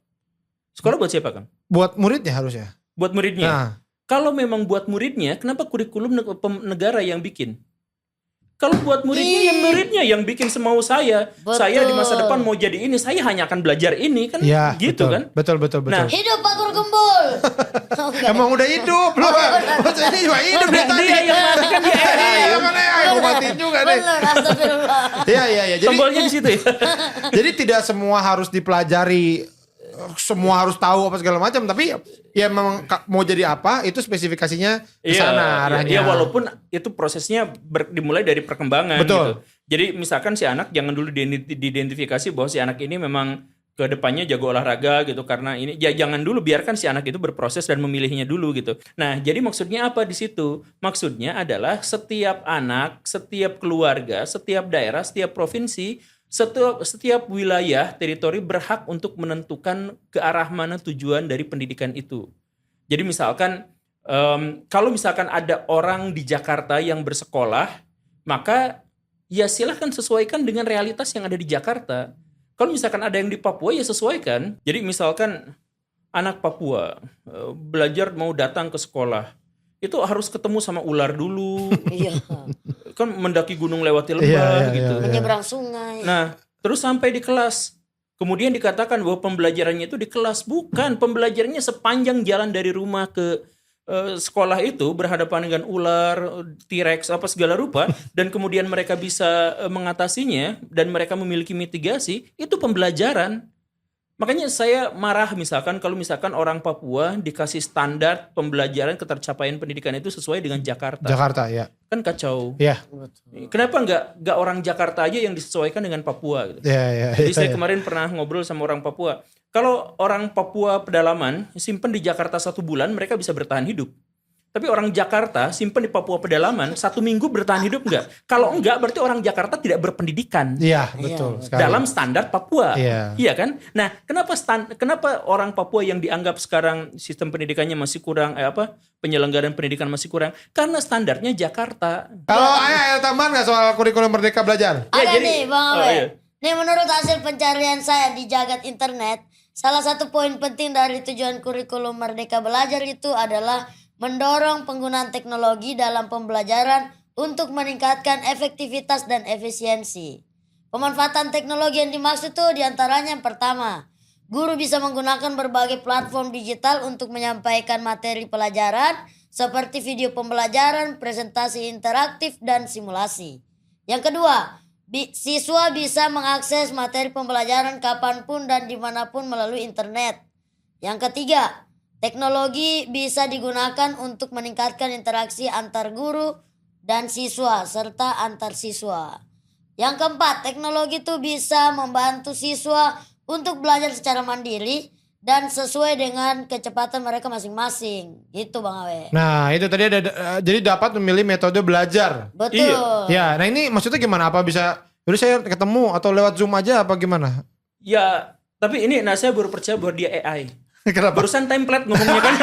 S1: Sekolah buat siapa, Kang?
S2: Buat muridnya harusnya.
S1: Buat muridnya. Kalau memang buat muridnya, kenapa kurikulum negara yang bikin? Kalau buat muridnya yang bikin semau saya.
S3: Betul.
S1: Saya di masa depan mau jadi ini, saya hanya akan belajar ini kan gitu
S2: betul,
S1: kan.
S2: Betul.
S1: Nah,
S3: Hidup Pak Guru Gembul.
S2: Emang udah hidup loh. Maksudnya ini juga hidup dia tadi.
S1: dia yang mati kan dia AI.
S2: Mana aku matiin juga deh.
S3: Bener, astagfirullah.
S2: Iya. Jadi
S1: Tombolnya di situ ya.
S2: jadi tidak semua harus dipelajari, semua harus tahu apa segala macam, tapi ya memang mau jadi apa itu spesifikasinya ke sana arahnya.
S1: Iya, walaupun itu prosesnya dimulai dari perkembangan.
S2: Betul.
S1: Gitu. Jadi misalkan si anak jangan dulu diidentifikasi bahwa si anak ini memang ke depannya jago olahraga gitu karena ini ya jangan dulu, biarkan si anak itu berproses dan memilihnya dulu gitu. Nah, jadi maksudnya apa di situ? Maksudnya adalah setiap anak, setiap keluarga, setiap daerah, setiap provinsi, setiap wilayah, teritori berhak untuk menentukan ke arah mana tujuan dari pendidikan itu. Jadi misalkan, kalau misalkan ada orang di Jakarta yang bersekolah, maka ya silahkan sesuaikan dengan realitas yang ada di Jakarta. Kalau misalkan ada yang di Papua, ya sesuaikan. Jadi misalkan anak Papua belajar mau datang ke sekolah, itu harus ketemu sama ular dulu.
S3: Iya.
S1: Kan mendaki gunung lewati lembah gitu.
S3: Menyeberang sungai.
S1: Nah, terus sampai di kelas. Kemudian dikatakan bahwa pembelajarannya itu di kelas. Bukan, pembelajarannya sepanjang jalan dari rumah ke sekolah itu berhadapan dengan ular, T-Rex, apa segala rupa. Dan kemudian mereka bisa mengatasinya dan mereka memiliki mitigasi. Itu pembelajaran. Makanya saya marah misalkan kalau misalkan orang Papua dikasih standar pembelajaran ketercapaian pendidikan itu sesuai dengan Jakarta.
S2: Jakarta ya.
S1: Kan kacau.
S2: Iya.
S1: Kenapa nggak orang Jakarta aja yang disesuaikan dengan Papua? Gitu.
S2: Iya.
S1: Jadi saya kemarin pernah ngobrol sama orang Papua. Kalau orang Papua pedalaman simpen di Jakarta 1 bulan, mereka bisa bertahan hidup. Tapi orang Jakarta simpen di Papua pedalaman 1 minggu bertahan hidup enggak? Kalau enggak berarti orang Jakarta tidak berpendidikan.
S2: Iya, betul sekali.
S1: Dalam standar Papua.
S2: Iya
S1: kan? Nah, kenapa orang Papua yang dianggap sekarang sistem pendidikannya masih kurang penyelenggaraan pendidikan masih kurang? Karena standarnya Jakarta.
S2: Kalau ada tambahan nggak soal kurikulum Merdeka Belajar?
S3: Ada nih Bang Awe.
S1: iya.
S3: Nih menurut hasil pencarian saya di jagat internet, salah satu poin penting dari tujuan kurikulum Merdeka Belajar itu adalah mendorong penggunaan teknologi dalam pembelajaran untuk meningkatkan efektivitas dan efisiensi. Pemanfaatan teknologi yang dimaksud itu diantaranya yang pertama, guru bisa menggunakan berbagai platform digital untuk menyampaikan materi pelajaran seperti video pembelajaran, presentasi interaktif, dan simulasi. Yang kedua, siswa bisa mengakses materi pembelajaran kapanpun dan dimanapun melalui internet. Yang ketiga, teknologi bisa digunakan untuk meningkatkan interaksi antar guru dan siswa serta antar siswa. Yang keempat, teknologi itu bisa membantu siswa untuk belajar secara mandiri dan sesuai dengan kecepatan mereka masing-masing. Gitu Bang Awe.
S2: Nah itu tadi ada, jadi dapat memilih metode belajar.
S3: Betul.
S2: Ya, nah ini maksudnya gimana? Apa bisa, jadi saya ketemu atau lewat Zoom aja apa gimana?
S1: Ya, tapi ini saya baru percaya bahwa dia AI.
S2: Kenapa?
S1: Barusan template ngomongnya kan.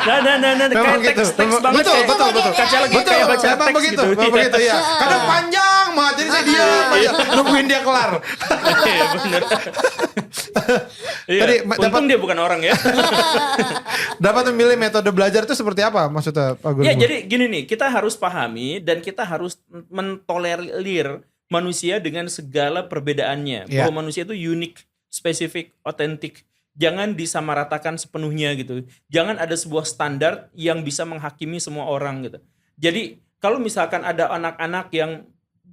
S1: Nah,
S2: Memang
S1: kayak
S2: gitu.
S1: teks banget.
S2: Betul.
S1: Kaca lagi
S2: Betul,
S1: kayak baca
S2: memang
S1: teks
S2: begitu,
S1: gitu.
S2: memang begitu ya. Kadang panjang banget, jadi saya diam aja, nungguin dia kelar.
S1: Iya, bener. Iya,
S2: Tadi,
S1: untung dia bukan orang ya.
S2: Dapat memilih metode belajar itu seperti apa maksudnya Pak Guru?
S1: Ya, jadi gini nih, kita harus pahami dan kita harus mentolerir manusia dengan segala perbedaannya.
S2: Ya.
S1: Bahwa manusia itu unik, spesifik, otentik. Jangan disamaratakan sepenuhnya gitu. Jangan ada sebuah standar yang bisa menghakimi semua orang gitu. Jadi kalau misalkan ada anak-anak yang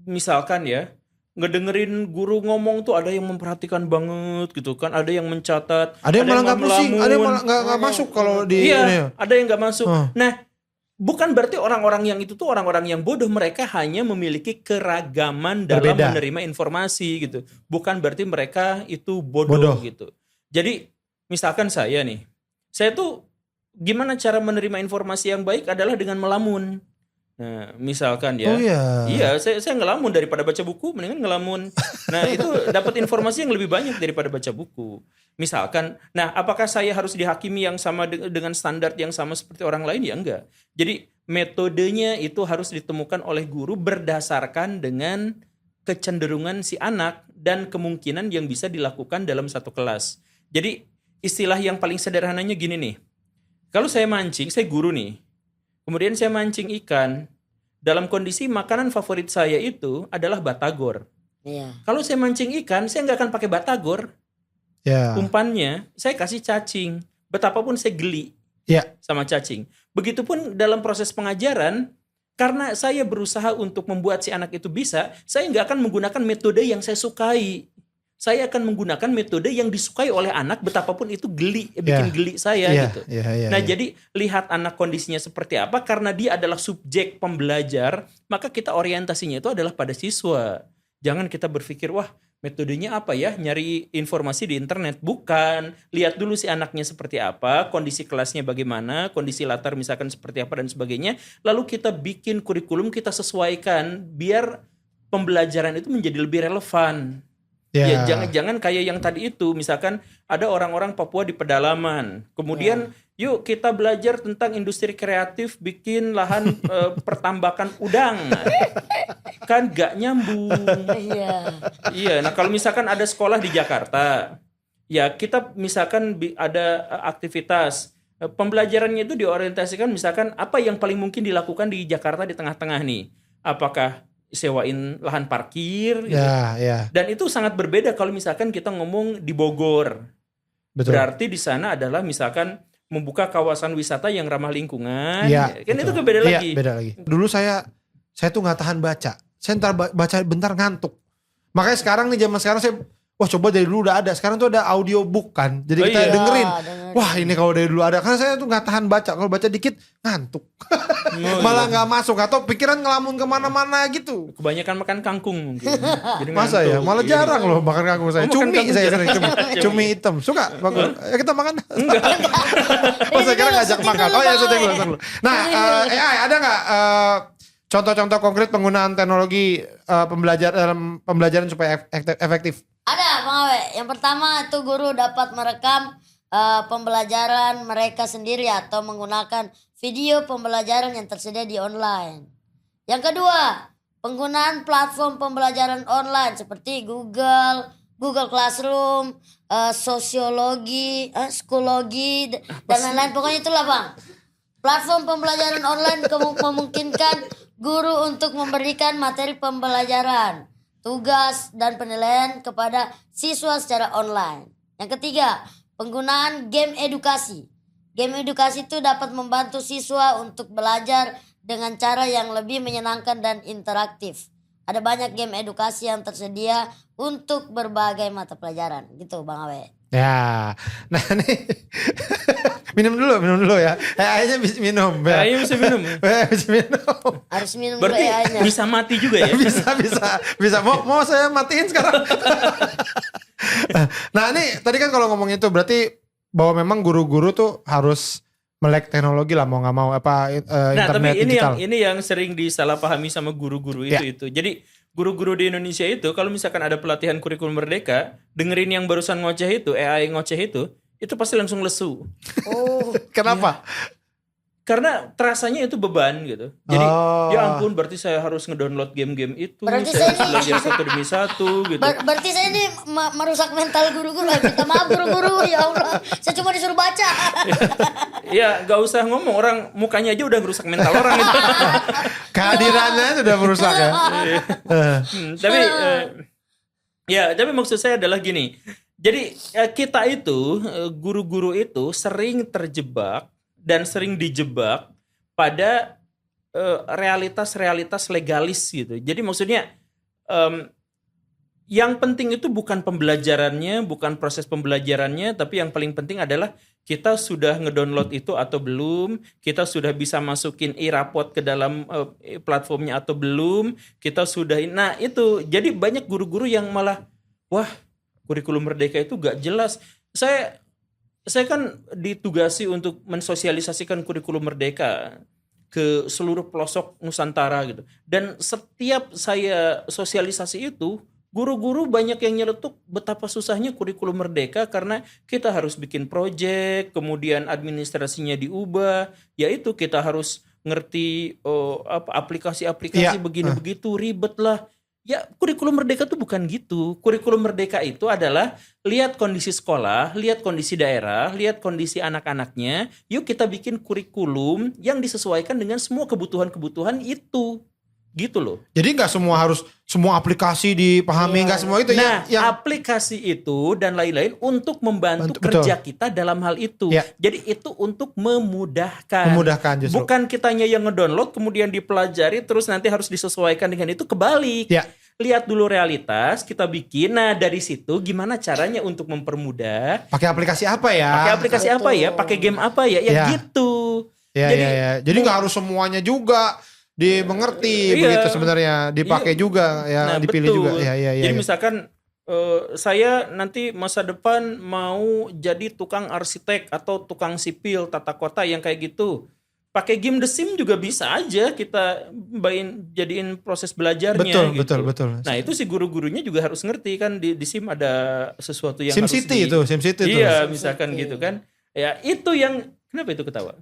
S1: misalkan ya ngedengerin guru ngomong tuh ada yang memperhatikan banget gitu kan, ada yang mencatat,
S2: Ada yang malah nggak pusing, ada yang malah nggak masuk kalau di ini ya.
S1: Iya, ada yang nggak masuk. Nah, bukan berarti orang-orang yang itu tuh orang-orang yang bodoh, mereka hanya memiliki keragaman dalam
S2: Berbeda.
S1: menerima informasi gitu. Bukan berarti mereka itu bodoh gitu. Jadi misalkan saya nih, saya tuh gimana cara menerima informasi yang baik adalah dengan melamun. Nah, misalkan ya.
S2: Oh iya.
S1: Iya, saya ngelamun daripada baca buku, mendingan ngelamun. Nah, itu dapat informasi yang lebih banyak daripada baca buku. Misalkan, nah apakah saya harus dihakimi yang sama dengan standar yang sama seperti orang lain? Ya enggak. Jadi metodenya itu harus ditemukan oleh guru berdasarkan dengan kecenderungan si anak dan kemungkinan yang bisa dilakukan dalam satu kelas. Jadi istilah yang paling sederhananya gini nih. Kalau saya mancing, saya guru nih. Kemudian saya mancing ikan. Dalam kondisi makanan favorit saya itu adalah batagor.
S3: Iya.
S1: Kalau saya mancing ikan, saya nggak akan pakai batagor.
S2: Ya.
S1: Umpannya, saya kasih cacing. Betapapun saya geli
S2: Ya.
S1: sama cacing. Begitupun dalam proses pengajaran, karena saya berusaha untuk membuat si anak itu bisa, saya nggak akan menggunakan metode yang saya sukai. Saya akan menggunakan metode yang disukai oleh anak, betapapun itu bikin geli saya gitu. Nah, jadi lihat anak kondisinya seperti apa, karena dia adalah subjek pembelajar, maka kita orientasinya itu adalah pada siswa. Jangan kita berpikir, wah metodenya apa ya, nyari informasi di internet. Bukan, lihat dulu si anaknya seperti apa, kondisi kelasnya bagaimana, kondisi latar misalkan seperti apa dan sebagainya. Lalu kita bikin kurikulum, kita sesuaikan biar pembelajaran itu menjadi lebih relevan. Ya jangan kayak yang tadi itu, misalkan ada orang-orang Papua di pedalaman, kemudian yuk kita belajar tentang industri kreatif bikin lahan pertambakan udang, kan gak nyambung. Iya, nah kalau misalkan ada sekolah di Jakarta, ya kita misalkan ada aktivitas pembelajarannya itu diorientasikan misalkan apa yang paling mungkin dilakukan di Jakarta di tengah-tengah nih, apakah sewain lahan parkir gitu. Dan itu sangat berbeda kalau misalkan kita ngomong di Bogor. Betul. Berarti di sana adalah misalkan membuka kawasan wisata yang ramah lingkungan. Kan betul. Itu beda lagi.
S2: Beda lagi. Dulu saya tuh nggak tahan baca. Saya ntar baca bentar ngantuk. Makanya sekarang nih zaman sekarang saya coba dari dulu udah ada. Sekarang tuh ada audiobook kan. Jadi kita dengerin. Wah ini kalau dari dulu ada. Karena saya tuh gak tahan baca. Kalau baca dikit ngantuk. Malah gak masuk. Atau pikiran ngelamun kemana-mana gitu.
S1: Kebanyakan makan kangkung mungkin. Jadi
S2: masa ya? Malah jarang loh makan kangkung saya. Cumi saya sering. Cumi hitam. Suka? Ya kita makan. Enggak. Saya kira ngajak makan. Oh ya syuting dulu. Nah AI ada gak contoh-contoh konkret penggunaan teknologi pembelajaran supaya efektif?
S3: Ada Bang Awe. Yang pertama itu guru dapat merekam pembelajaran mereka sendiri atau menggunakan video pembelajaran yang tersedia di online. Yang kedua, penggunaan platform pembelajaran online seperti Google Classroom, Sosiologi, Schoology, dan lain-lain. Pokoknya itulah Bang. Platform pembelajaran online memungkinkan guru untuk memberikan materi pembelajaran, tugas, dan penilaian kepada siswa secara online. Yang ketiga, penggunaan game edukasi. Game edukasi itu dapat membantu siswa untuk belajar dengan cara yang lebih menyenangkan dan interaktif. Ada banyak game edukasi yang tersedia untuk berbagai mata pelajaran. Gitu Bang Awe.
S2: Ya, nah nih minum dulu ya. AI-nya bisa minum.
S1: AI bisa minum.
S2: Bisa minum.
S3: Harus minum dulu
S1: berarti
S3: AI-nya.
S1: Bisa mati juga ya?
S2: bisa. Mau saya matiin sekarang. Nah ini tadi kan kalau ngomong itu berarti bahwa memang guru-guru tuh harus melek teknologi lah mau nggak mau internet
S1: tapi
S2: digital.
S1: ini yang sering disalahpahami sama guru-guru itu. Jadi guru-guru di Indonesia itu kalau misalkan ada pelatihan kurikulum merdeka, dengerin yang barusan ngoceh itu, AI ngoceh itu pasti langsung lesu.
S3: Oh,
S2: kenapa?
S1: Karena terasanya itu beban gitu. Jadi ya ampun berarti saya harus ngedownload game-game itu,
S3: berarti
S1: saya harus belajar satu demi satu gitu.
S3: Berarti saya ini merusak mental guru-guru. Minta maaf guru-guru, ya Allah. Saya cuma disuruh baca.
S1: Ya gak usah ngomong, orang mukanya aja udah merusak mental orang itu.
S2: Kehadirannya sudah merusak ya.
S1: Tapi maksud saya adalah gini. Jadi kita itu guru-guru itu sering terjebak dan sering dijebak pada realitas-realitas legalis gitu. Jadi maksudnya Yang penting itu bukan pembelajarannya, bukan proses pembelajarannya, tapi yang paling penting adalah kita sudah ngedownload itu atau belum, kita sudah bisa masukin e-raport ke dalam platformnya atau belum, kita sudah, nah itu, jadi banyak guru-guru yang malah, wah kurikulum merdeka itu gak jelas. Saya kan ditugasi untuk mensosialisasikan kurikulum merdeka ke seluruh pelosok Nusantara gitu. Dan setiap saya sosialisasi itu, guru-guru banyak yang nyeletuk betapa susahnya kurikulum merdeka karena kita harus bikin proyek, kemudian administrasinya diubah, yaitu kita harus ngerti aplikasi-aplikasi begini begitu ribet lah. Ya, kurikulum merdeka itu bukan gitu. Kurikulum merdeka itu adalah lihat kondisi sekolah, lihat kondisi daerah, lihat kondisi anak-anaknya. Yuk kita bikin kurikulum yang disesuaikan dengan semua kebutuhan-kebutuhan itu. Gitu loh.
S2: Jadi nggak semua aplikasi dipahami, nggak semua itu
S1: Nah,
S2: yang
S1: aplikasi itu dan lain-lain untuk membantu kerja kita dalam hal itu.
S2: Ya.
S1: Jadi itu untuk memudahkan.
S2: Memudahkan justru.
S1: Bukan kitanya yang ngedownload kemudian dipelajari terus nanti harus disesuaikan dengan itu, kebalik.
S2: Ya.
S1: Lihat dulu realitas, kita bikin. Nah, dari situ gimana caranya untuk mempermudah?
S2: pakai aplikasi apa ya?
S1: Pakai aplikasi apa ya? Pakai game apa ya? Ya,
S2: Ya.
S1: gitu.
S2: Ya,
S1: Jadi
S2: Jadi nggak harus semuanya juga dimengerti
S1: Iya.
S2: begitu sebenarnya, dipakai
S1: Iya.
S2: juga ya,
S1: Nah,
S2: dipilih
S1: betul.
S2: juga. Ya.
S1: Jadi misalkan saya nanti masa depan mau jadi tukang arsitek atau tukang sipil tata kota yang kayak gitu. Pakai game The Sims juga bisa aja kita jadiin proses belajarnya gitu.
S2: Betul.
S1: Nah, itu si guru-gurunya juga harus ngerti kan di Sim ada sesuatu yang
S2: SimCity itu.
S1: Iya, misalkan gitu kan. Ya, itu yang kenapa itu ketawa?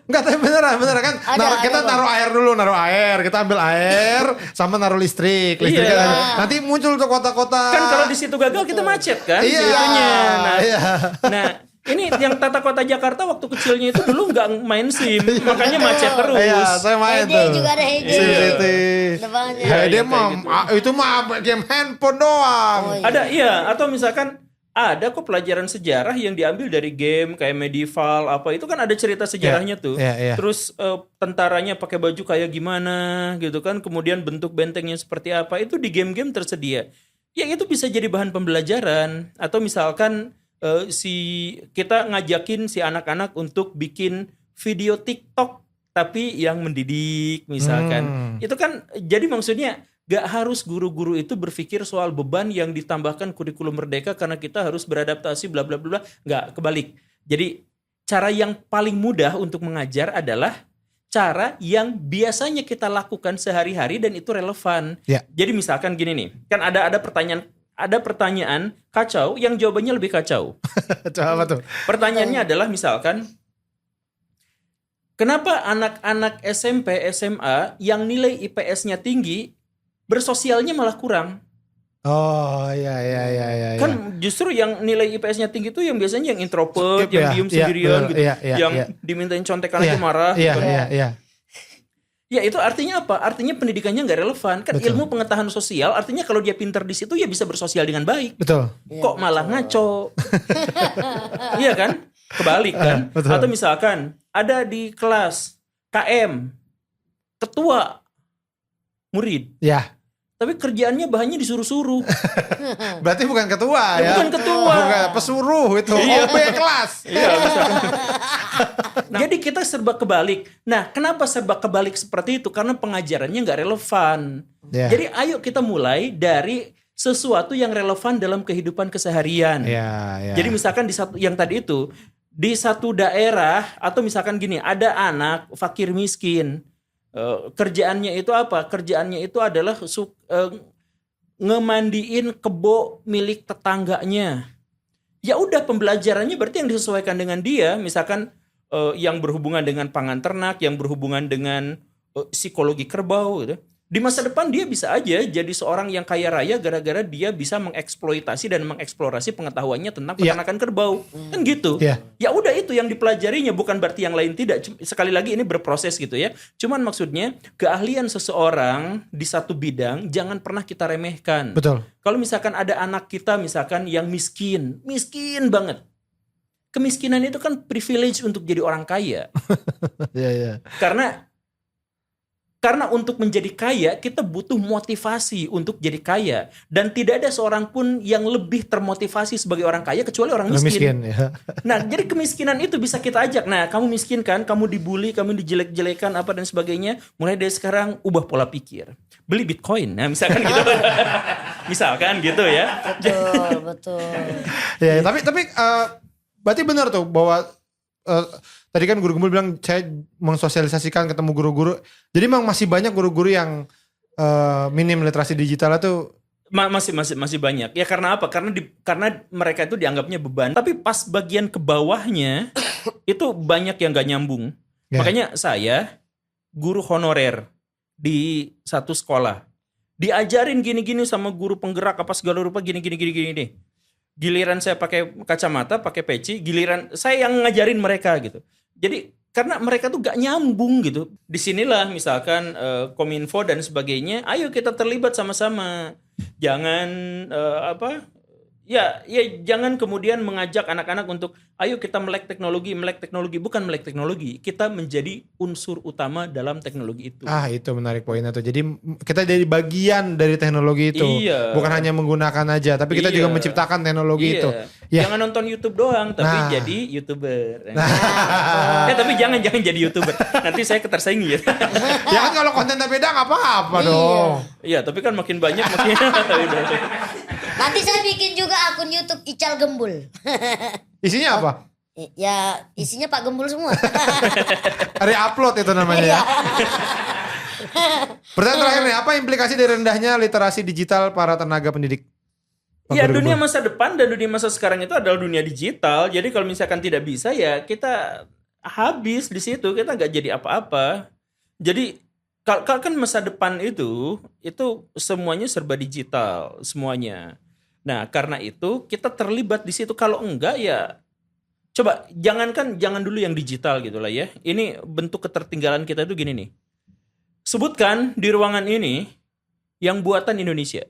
S2: Enggak, tapi beneran kan. Kita
S3: Bang.
S2: naruh air, kita ambil air sama naruh listrik
S1: Iya.
S2: kan. Nanti muncul tuh kota-kota.
S1: Kan kalau di situ gagal kita macet kan
S2: Iya.
S1: situnya. Nah,
S2: Iya.
S1: nah, ini yang tata kota Jakarta waktu kecilnya itu dulu nggak main SIM, makanya macet terus.
S2: Iya, saya main
S3: Heyday
S2: tuh.
S3: juga ada Heyday.
S2: SimCity.
S3: Depannya.
S2: Heyday
S1: Iya,
S2: mah
S1: kayak gitu.
S2: itu mah game handphone doang.
S3: Oh, iya.
S1: Ada atau misalkan ada kok pelajaran sejarah yang diambil dari game kayak medieval apa itu kan ada cerita sejarahnya tuh.
S2: Iya.
S1: Terus tentaranya pakai baju kayak gimana gitu kan, kemudian bentuk bentengnya seperti apa itu di game-game tersedia. Ya itu bisa jadi bahan pembelajaran atau misalkan kita ngajakin si anak-anak untuk bikin video TikTok tapi yang mendidik misalkan. Itu kan jadi maksudnya gak harus guru-guru itu berpikir soal beban yang ditambahkan kurikulum merdeka karena kita harus beradaptasi bla bla bla, nggak, kebalik. Jadi cara yang paling mudah untuk mengajar adalah cara yang biasanya kita lakukan sehari-hari dan itu relevan.
S2: Ya.
S1: Jadi misalkan gini nih, kan ada pertanyaan kacau yang jawabannya lebih kacau.
S2: Coba tuh.
S1: Pertanyaannya adalah misalkan, kenapa anak-anak SMP, SMA yang nilai IPS-nya tinggi bersosialnya malah kurang?
S2: Oh, iya.
S1: Kan justru yang nilai IPS-nya tinggi itu yang biasanya yang introvert,
S2: Skip
S1: yang
S2: ya,
S1: diem
S2: iya,
S1: sendirian
S2: betul,
S1: gitu,
S2: iya,
S1: yang
S2: iya.
S1: dimintain contekan aja marah.
S2: Iya.
S1: Ya itu artinya apa? Artinya pendidikannya nggak relevan. Kan
S2: Betul.
S1: ilmu pengetahuan sosial artinya kalau dia pintar di situ ya bisa bersosial dengan baik.
S2: Betul.
S1: Kok malah ngaco? Iya kan? Kebalik kan?
S2: Betul.
S1: Atau misalkan ada di kelas KM ketua murid,
S2: Ya.
S1: tapi kerjaannya bahannya disuruh-suruh.
S2: Berarti bukan ketua ya.
S1: Bukan ketua.
S2: Bukan pesuruh itu.
S1: Iya.
S2: OB kelas.
S1: Iya, misalkan. Jadi kita serba kebalik. Nah, kenapa serba kebalik seperti itu? Karena pengajarannya nggak relevan.
S2: Ya.
S1: Jadi ayo kita mulai dari sesuatu yang relevan dalam kehidupan keseharian.
S2: Ya.
S1: Jadi misalkan yang tadi itu di satu daerah atau misalkan gini, ada anak fakir miskin. Kerjaannya itu apa? Kerjaannya itu adalah ngemandiin kebo milik tetangganya. Ya udah, pembelajarannya berarti yang disesuaikan dengan dia, misalkan yang berhubungan dengan pangan ternak, yang berhubungan dengan psikologi kerbau gitu. Di masa depan dia bisa aja jadi seorang yang kaya raya gara-gara dia bisa mengeksploitasi dan mengeksplorasi pengetahuannya tentang peternakan kerbau. Kan gitu.
S2: Iya.
S1: Ya udah, itu yang dipelajarinya, bukan berarti yang lain tidak. Sekali lagi ini berproses gitu ya. Cuman maksudnya keahlian seseorang di satu bidang jangan pernah kita remehkan.
S2: Betul.
S1: Kalau misalkan ada anak kita misalkan yang miskin banget. Kemiskinan itu kan privilege untuk jadi orang kaya.
S2: Iya.
S1: Karena Karena untuk menjadi kaya kita butuh motivasi untuk jadi kaya, dan tidak ada seorang pun yang lebih termotivasi sebagai orang kaya kecuali orang miskin.
S2: ya.
S1: Nah, jadi kemiskinan itu bisa kita ajak. Nah, kamu miskin kan, kamu dibully, kamu dijelek-jelekan apa dan sebagainya. Mulai dari sekarang ubah pola pikir. Beli Bitcoin. Nah, misalkan gitu. Misalkan gitu ya.
S3: Betul.
S2: Ya, tapi berarti benar tuh bahwa tadi kan guru Gembul bilang saya mensosialisasikan ketemu guru-guru. Jadi memang masih banyak guru-guru yang minim literasi digital itu
S1: Masih banyak. Ya karena apa? Karena mereka itu dianggapnya beban. Tapi pas bagian ke bawahnya itu banyak yang gak nyambung.
S2: Ya.
S1: Makanya saya guru honorer di satu sekolah. Diajarin gini-gini sama guru penggerak apa segala rupa gini nih. Giliran saya pakai kacamata, pakai peci, giliran saya yang ngajarin mereka gitu. Jadi karena mereka tuh gak nyambung gitu. Disinilah misalkan Kominfo dan sebagainya, ayo kita terlibat sama-sama. Jangan jangan kemudian mengajak anak-anak untuk ayo kita melek teknologi, bukan melek teknologi. Kita menjadi unsur utama dalam teknologi itu.
S2: itu menarik poinnya tuh. Jadi kita jadi bagian dari teknologi itu.
S1: Iya.
S2: Bukan hanya menggunakan aja, tapi kita juga menciptakan teknologi itu. Ya.
S1: Jangan nonton YouTube doang, tapi jadi YouTuber. Tapi jangan jadi YouTuber. Nanti saya ketersaingi ya.
S2: Ya kan kalau kontennya beda nggak apa-apa dong.
S1: Iya, tapi kan makin banyak makin.
S3: Nanti saya bikin juga akun YouTube Ical Gembul.
S2: Isinya apa?
S3: Ya isinya Pak Gembul semua.
S2: Re-upload itu namanya ya. Pertanyaan terakhir nih, apa implikasi dari rendahnya literasi digital para tenaga pendidik?
S1: Ya, dunia masa depan dan dunia masa sekarang itu adalah dunia digital. Jadi kalau misalkan tidak bisa ya kita habis di situ, kita nggak jadi apa-apa. Jadi kalau kan masa depan itu semuanya serba digital semuanya. Nah, karena itu kita terlibat di situ. Kalau enggak ya coba jangan dulu yang digital gitu lah ya. Ini bentuk ketertinggalan kita itu gini nih. Sebutkan di ruangan ini yang buatan Indonesia.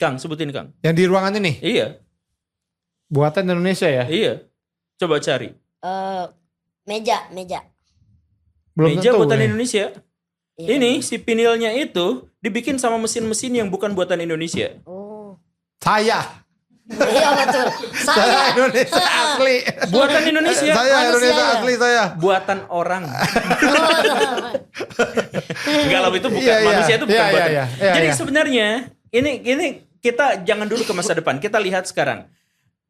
S1: Kang, sebutin Kang.
S2: Yang di ruangan ini?
S1: Iya.
S2: Buatan Indonesia ya?
S1: Iya. Coba cari.
S3: Meja.
S2: Belum
S1: Meja
S2: tentu
S1: buatan
S2: nih.
S1: Indonesia.
S3: Iya.
S1: Ini si pinilnya itu dibikin sama mesin-mesin yang bukan buatan Indonesia.
S3: Oh.
S2: Saya
S3: Iya betul.
S2: Saya Indonesia asli.
S1: Buatan Indonesia.
S2: Saya
S3: Manusia
S2: Indonesia
S3: ya?
S2: asli saya.
S1: Buatan orang. Enggak lah, itu bukan.
S2: Iya, iya.
S1: Manusia itu bukan
S2: Iya,
S1: buatan.
S2: iya, iya.
S1: Jadi
S2: Iya.
S1: sebenarnya ini kita jangan dulu ke masa depan. Kita lihat sekarang.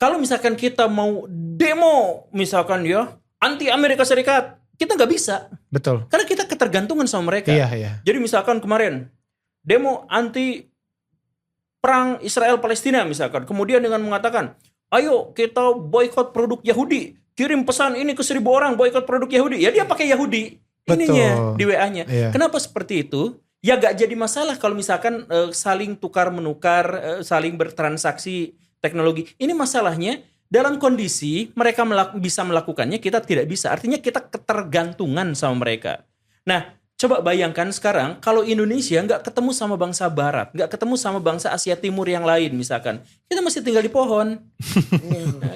S1: Kalau misalkan kita mau demo misalkan ya anti Amerika Serikat, kita nggak bisa.
S2: Betul.
S1: Karena kita ketergantungan sama mereka.
S2: Iya.
S1: Jadi misalkan kemarin demo anti perang Israel Palestina misalkan, kemudian dengan mengatakan, ayo kita boykot produk Yahudi, kirim pesan ini ke 1.000 orang boykot produk Yahudi. Ya dia pakai Yahudi ininya
S2: Betul.
S1: di WA-nya.
S2: Iya.
S1: Kenapa seperti itu? Ya gak jadi masalah kalau misalkan saling tukar menukar, saling bertransaksi teknologi. Ini masalahnya dalam kondisi mereka bisa melakukannya, kita tidak bisa. Artinya kita ketergantungan sama mereka. Nah, coba bayangkan sekarang kalau Indonesia nggak ketemu sama bangsa Barat, nggak ketemu sama bangsa Asia Timur yang lain misalkan, kita masih tinggal di pohon.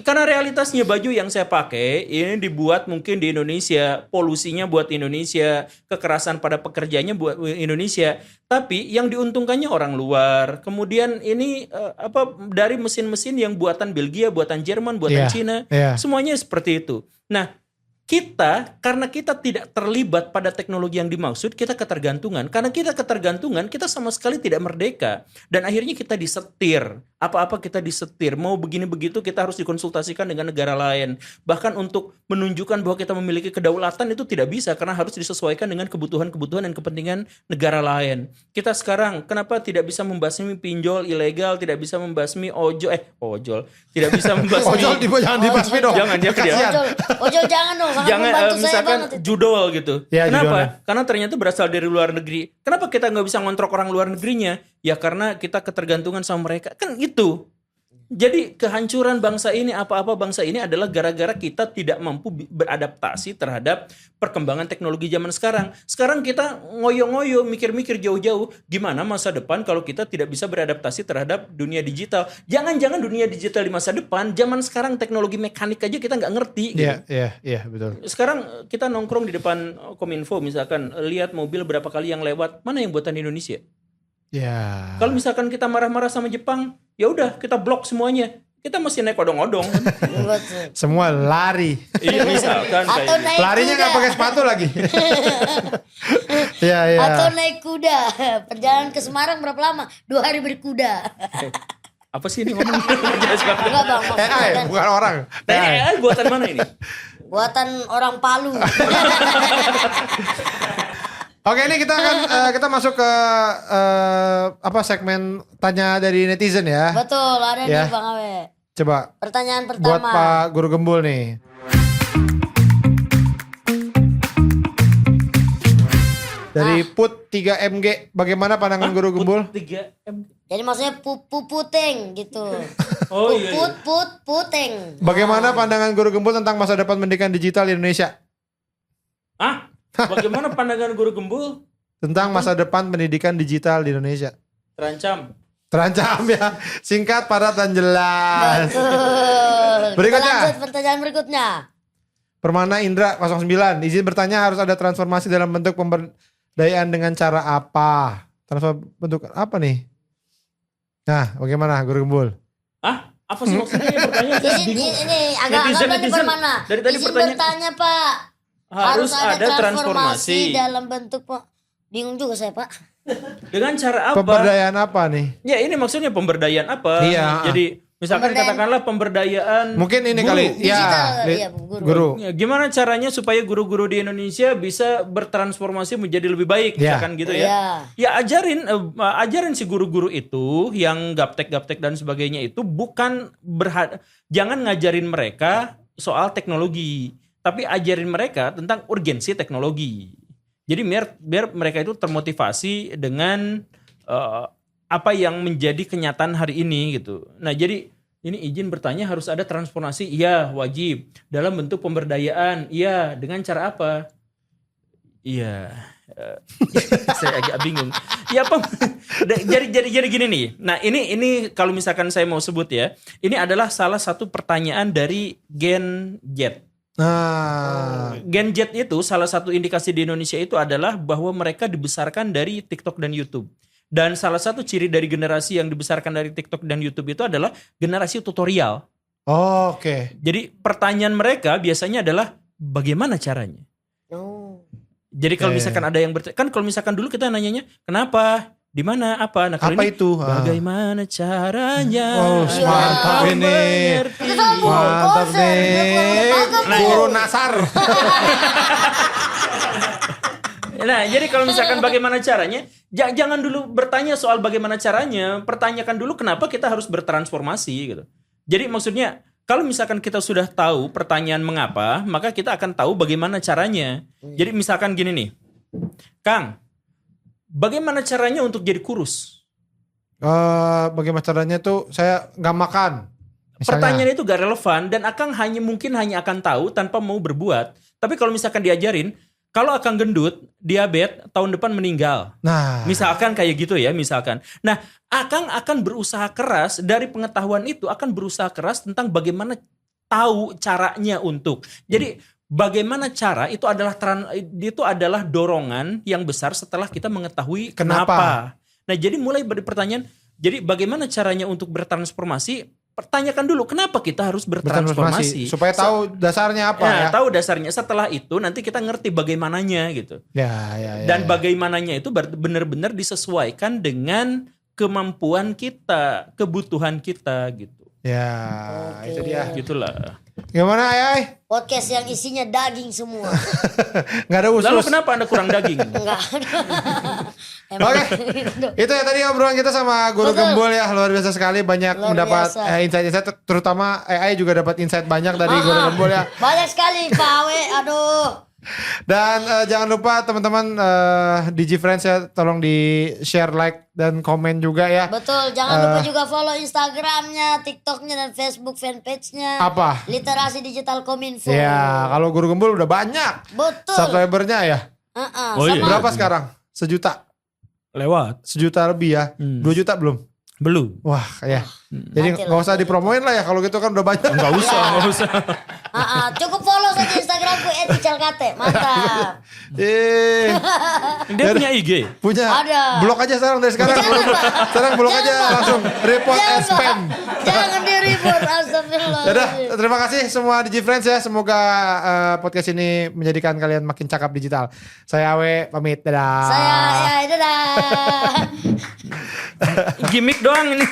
S1: Karena realitasnya baju yang saya pakai ini dibuat mungkin di Indonesia, polusinya buat Indonesia, kekerasan pada pekerjanya buat Indonesia, tapi yang diuntungkannya orang luar. Kemudian ini dari mesin-mesin yang buatan Belgia, buatan Jerman, buatan
S2: Iya,
S1: Cina,
S2: iya.
S1: semuanya seperti itu. Nah, karena kita tidak terlibat pada teknologi yang dimaksud, kita ketergantungan. Karena kita ketergantungan, kita sama sekali tidak merdeka. Dan akhirnya kita disetir. Apa-apa kita disetir. Mau begini begitu kita harus dikonsultasikan dengan negara lain. Bahkan untuk menunjukkan bahwa kita memiliki kedaulatan itu tidak bisa. Karena harus disesuaikan dengan kebutuhan-kebutuhan dan kepentingan negara lain. Kita sekarang kenapa tidak bisa membasmi pinjol ilegal, tidak bisa membasmi ojol. Tidak bisa membasmi...
S2: Ojol jangan dibasmi dong.
S1: Jangan, dia
S2: Kasihan.
S3: Ojol jangan dong. Sangat
S1: Jangan
S3: membantu saya
S1: misalkan
S3: banget itu.
S1: judol gitu.
S2: Ya,
S1: Kenapa?
S2: judolnya.
S1: Karena ternyata berasal dari luar negeri. Kenapa kita nggak bisa ngontrol orang luar negerinya? Ya karena kita ketergantungan sama mereka. Kan itu. Jadi kehancuran bangsa ini, apa-apa bangsa ini adalah gara-gara kita tidak mampu beradaptasi terhadap perkembangan teknologi zaman sekarang. Sekarang kita ngoyo-ngoyo, mikir-mikir jauh-jauh, gimana masa depan kalau kita tidak bisa beradaptasi terhadap dunia digital. Jangan-jangan dunia digital di masa depan, zaman sekarang teknologi mekanik aja kita nggak ngerti. Gitu.
S2: Iya, betul.
S1: Sekarang kita nongkrong di depan Kominfo misalkan, lihat mobil berapa kali yang lewat, mana yang buatan Indonesia?
S2: Ya.
S1: Kalau misalkan kita marah-marah sama Jepang, ya udah kita blok semuanya. Kita masih naik odong-odong.
S3: Betul.
S2: Semua lari.
S1: Iya misalkan
S3: Atau
S1: kayak
S3: naik
S2: Larinya
S3: kuda.
S2: nggak pakai sepatu lagi. Iya, iya.
S3: Atau naik kuda. Perjalanan ke Semarang berapa lama? 2 hari berkuda.
S1: apa sih ini ngomong? Jelas banget.
S3: Enggak bang, maksudnya
S2: AI,
S3: kan
S2: bukan orang.
S1: Nah,
S2: AI.
S1: AI buatan mana ini?
S3: buatan orang Palu.
S2: Oke, ini kita akan kita masuk ke segmen tanya dari netizen ya.
S3: Betul, ada
S2: Ya.
S3: nih Bang Awe.
S2: Coba
S3: Pertanyaan
S2: buat
S3: pertama.
S2: Pak Guru Gembul nih. Dari Put 3MG, bagaimana pandangan Guru Gembul?
S1: 3M.
S3: Jadi maksudnya puteng gitu.
S1: Oh iya.
S3: Puteng.
S2: Bagaimana pandangan Guru Gembul tentang masa depan pendidikan digital di Indonesia?
S1: Ah, bagaimana pandangan Guru Gembul?
S2: Tentang masa depan pendidikan digital di Indonesia.
S1: Terancam.
S2: Terancam ya. Singkat, padat, dan jelas.
S3: Betul.
S2: Berikutnya.
S3: Kita lanjut pertanyaan berikutnya.
S2: Permana Indra 09. Izin bertanya, harus ada transformasi dalam bentuk pemberdayaan dengan cara apa? Transformasi bentuk apa nih? Nah, bagaimana Guru Gembul?
S1: Ah, apa sih maksudnya pertanyaan? Saya bingung.
S3: Ini agak
S1: Netizen,
S3: tadi
S1: netizen.
S3: Permana.
S1: Dari tadi
S3: Izin
S1: pertanyaan.
S3: bertanya Pak.
S1: Harus ada transformasi.
S3: dalam bentuk bingung juga saya Pak.
S1: Dengan cara apa?
S2: Pemberdayaan apa nih?
S1: Ya ini maksudnya pemberdayaan apa?
S2: Iya.
S1: Jadi misalkan
S3: Pemberdayaan.
S1: katakanlah pemberdayaan
S2: Mungkin ini
S1: guru.
S2: kali.
S3: Digital,
S2: Ya,
S3: iya, guru.
S2: guru.
S1: Ya, gimana caranya supaya guru-guru di Indonesia bisa bertransformasi menjadi lebih baik,
S2: Ya.
S1: misalkan gitu
S3: Iya.
S1: ya. Ya ajarin si guru-guru itu yang gaptek-gaptek dan sebagainya itu bukan jangan ngajarin mereka soal teknologi, tapi ajarin mereka tentang urgensi teknologi. Jadi biar mereka itu termotivasi dengan apa yang menjadi kenyataan hari ini gitu. Nah, jadi ini izin bertanya harus ada transformasi, iya wajib. Dalam bentuk pemberdayaan, iya. Dengan cara apa? Iya. Saya agak bingung. Ya apa? Jadi gini nih. Nah ini kalau misalkan saya mau sebut ya, ini adalah salah satu pertanyaan dari Gen Z.
S2: Nah,
S1: Gen Z itu salah satu indikasi di Indonesia itu adalah bahwa mereka dibesarkan dari TikTok dan YouTube. Dan salah satu ciri dari generasi yang dibesarkan dari TikTok dan YouTube itu adalah generasi tutorial.
S2: oke.
S1: Jadi pertanyaan mereka biasanya adalah bagaimana caranya?
S3: Oh.
S1: Jadi kalau
S2: Oke.
S1: misalkan ada yang kan kalau misalkan dulu kita nanyanya kenapa, di mana, apa? Nah kalau
S2: Apa
S1: ini
S2: itu?
S1: bagaimana caranya?
S2: Oh,
S3: Iya.
S2: mantap ini.
S3: Itu sama Bu,
S2: Mantap
S3: konsen. Dia
S2: nih.
S3: kurang tangkap, Bu.
S2: Guru Nasar.
S1: Nah, jadi kalau misalkan bagaimana caranya, jangan dulu bertanya soal bagaimana caranya, pertanyakan dulu kenapa kita harus bertransformasi gitu. Jadi maksudnya kalau misalkan kita sudah tahu pertanyaan mengapa, maka kita akan tahu bagaimana caranya. Jadi misalkan gini nih, Kang, bagaimana caranya untuk jadi kurus?
S2: Bagaimana caranya tuh saya nggak makan. Misalnya.
S1: Pertanyaan itu gak relevan dan Akang mungkin hanya akan tahu tanpa mau berbuat. Tapi kalau misalkan diajarin, kalau Akang gendut, diabetes, tahun depan meninggal.
S2: Nah,
S1: Misalkan kayak gitu ya, misalkan. Nah, Akang akan berusaha keras, dari pengetahuan itu akan berusaha keras tentang bagaimana tahu caranya untuk. Jadi bagaimana cara itu adalah dorongan yang besar setelah kita mengetahui kenapa. Nah, jadi mulai dari pertanyaan, jadi bagaimana caranya untuk bertransformasi? Pertanyakan dulu kenapa kita harus bertransformasi.
S2: supaya tahu dasarnya apa ya.
S1: Tahu dasarnya. Setelah itu nanti kita ngerti bagaimananya gitu.
S2: Ya.
S1: Dan bagaimananya itu benar-benar disesuaikan dengan kemampuan kita, kebutuhan kita gitu.
S2: Ya,
S3: Oke.
S2: itu dia.
S1: Gitulah.
S2: Gimana Ayai?
S3: Podcast yang isinya daging semua.
S2: Nggak ada
S1: Lalu
S2: usus.
S1: kenapa Anda kurang daging?
S3: Enggak.
S2: Oke. Itu ya tadi obrolan kita sama Guru
S3: Betul.
S2: Gembul ya, luar biasa sekali, banyak
S3: Luar
S2: mendapat
S3: biasa.
S2: insight-insight, terutama AI juga dapat insight banyak dari Guru Gembul ya.
S3: Banyak sekali Pak Awe. Aduh.
S2: Dan jangan lupa teman-teman DigiFriends ya, tolong di share, like dan komen juga ya.
S3: Betul, jangan lupa juga follow Instagramnya, TikToknya dan Facebook fanpage-nya.
S2: Apa?
S3: Literasi Digital Kominfo.
S2: Ya, kalau Guru Gembul udah banyak
S3: Betul.
S2: subscribernya ya.
S1: Oh iya.
S2: Berapa sekarang? 1 juta?
S1: Lewat.
S2: 1 juta lebih ya? 2 juta belum?
S1: Belum.
S2: Wah, ya. Jadi
S3: Nanti
S2: nggak
S3: lah.
S2: usah dipromoin lah ya kalau gitu kan udah banyak.
S1: Enggak usah.
S3: Cukup follow saja Instagramku @icalkate. Mantap.
S1: Dia punya IG.
S2: Punya.
S3: Ada.
S2: Blok aja sekarang dari sekarang.
S3: Jangan, Pak.
S2: Sekarang blok aja
S3: Jangan, Pak.
S2: langsung report
S3: Jangan,
S2: as spam.
S3: Pak. Jangan di-report, astagfirullah.
S2: Yaudah, terima kasih semua DigiFriends ya. Semoga podcast ini menjadikan kalian makin cakap digital. Saya Awe pamit. Dadah.
S3: Saya dadah.
S1: Gimik doang ini.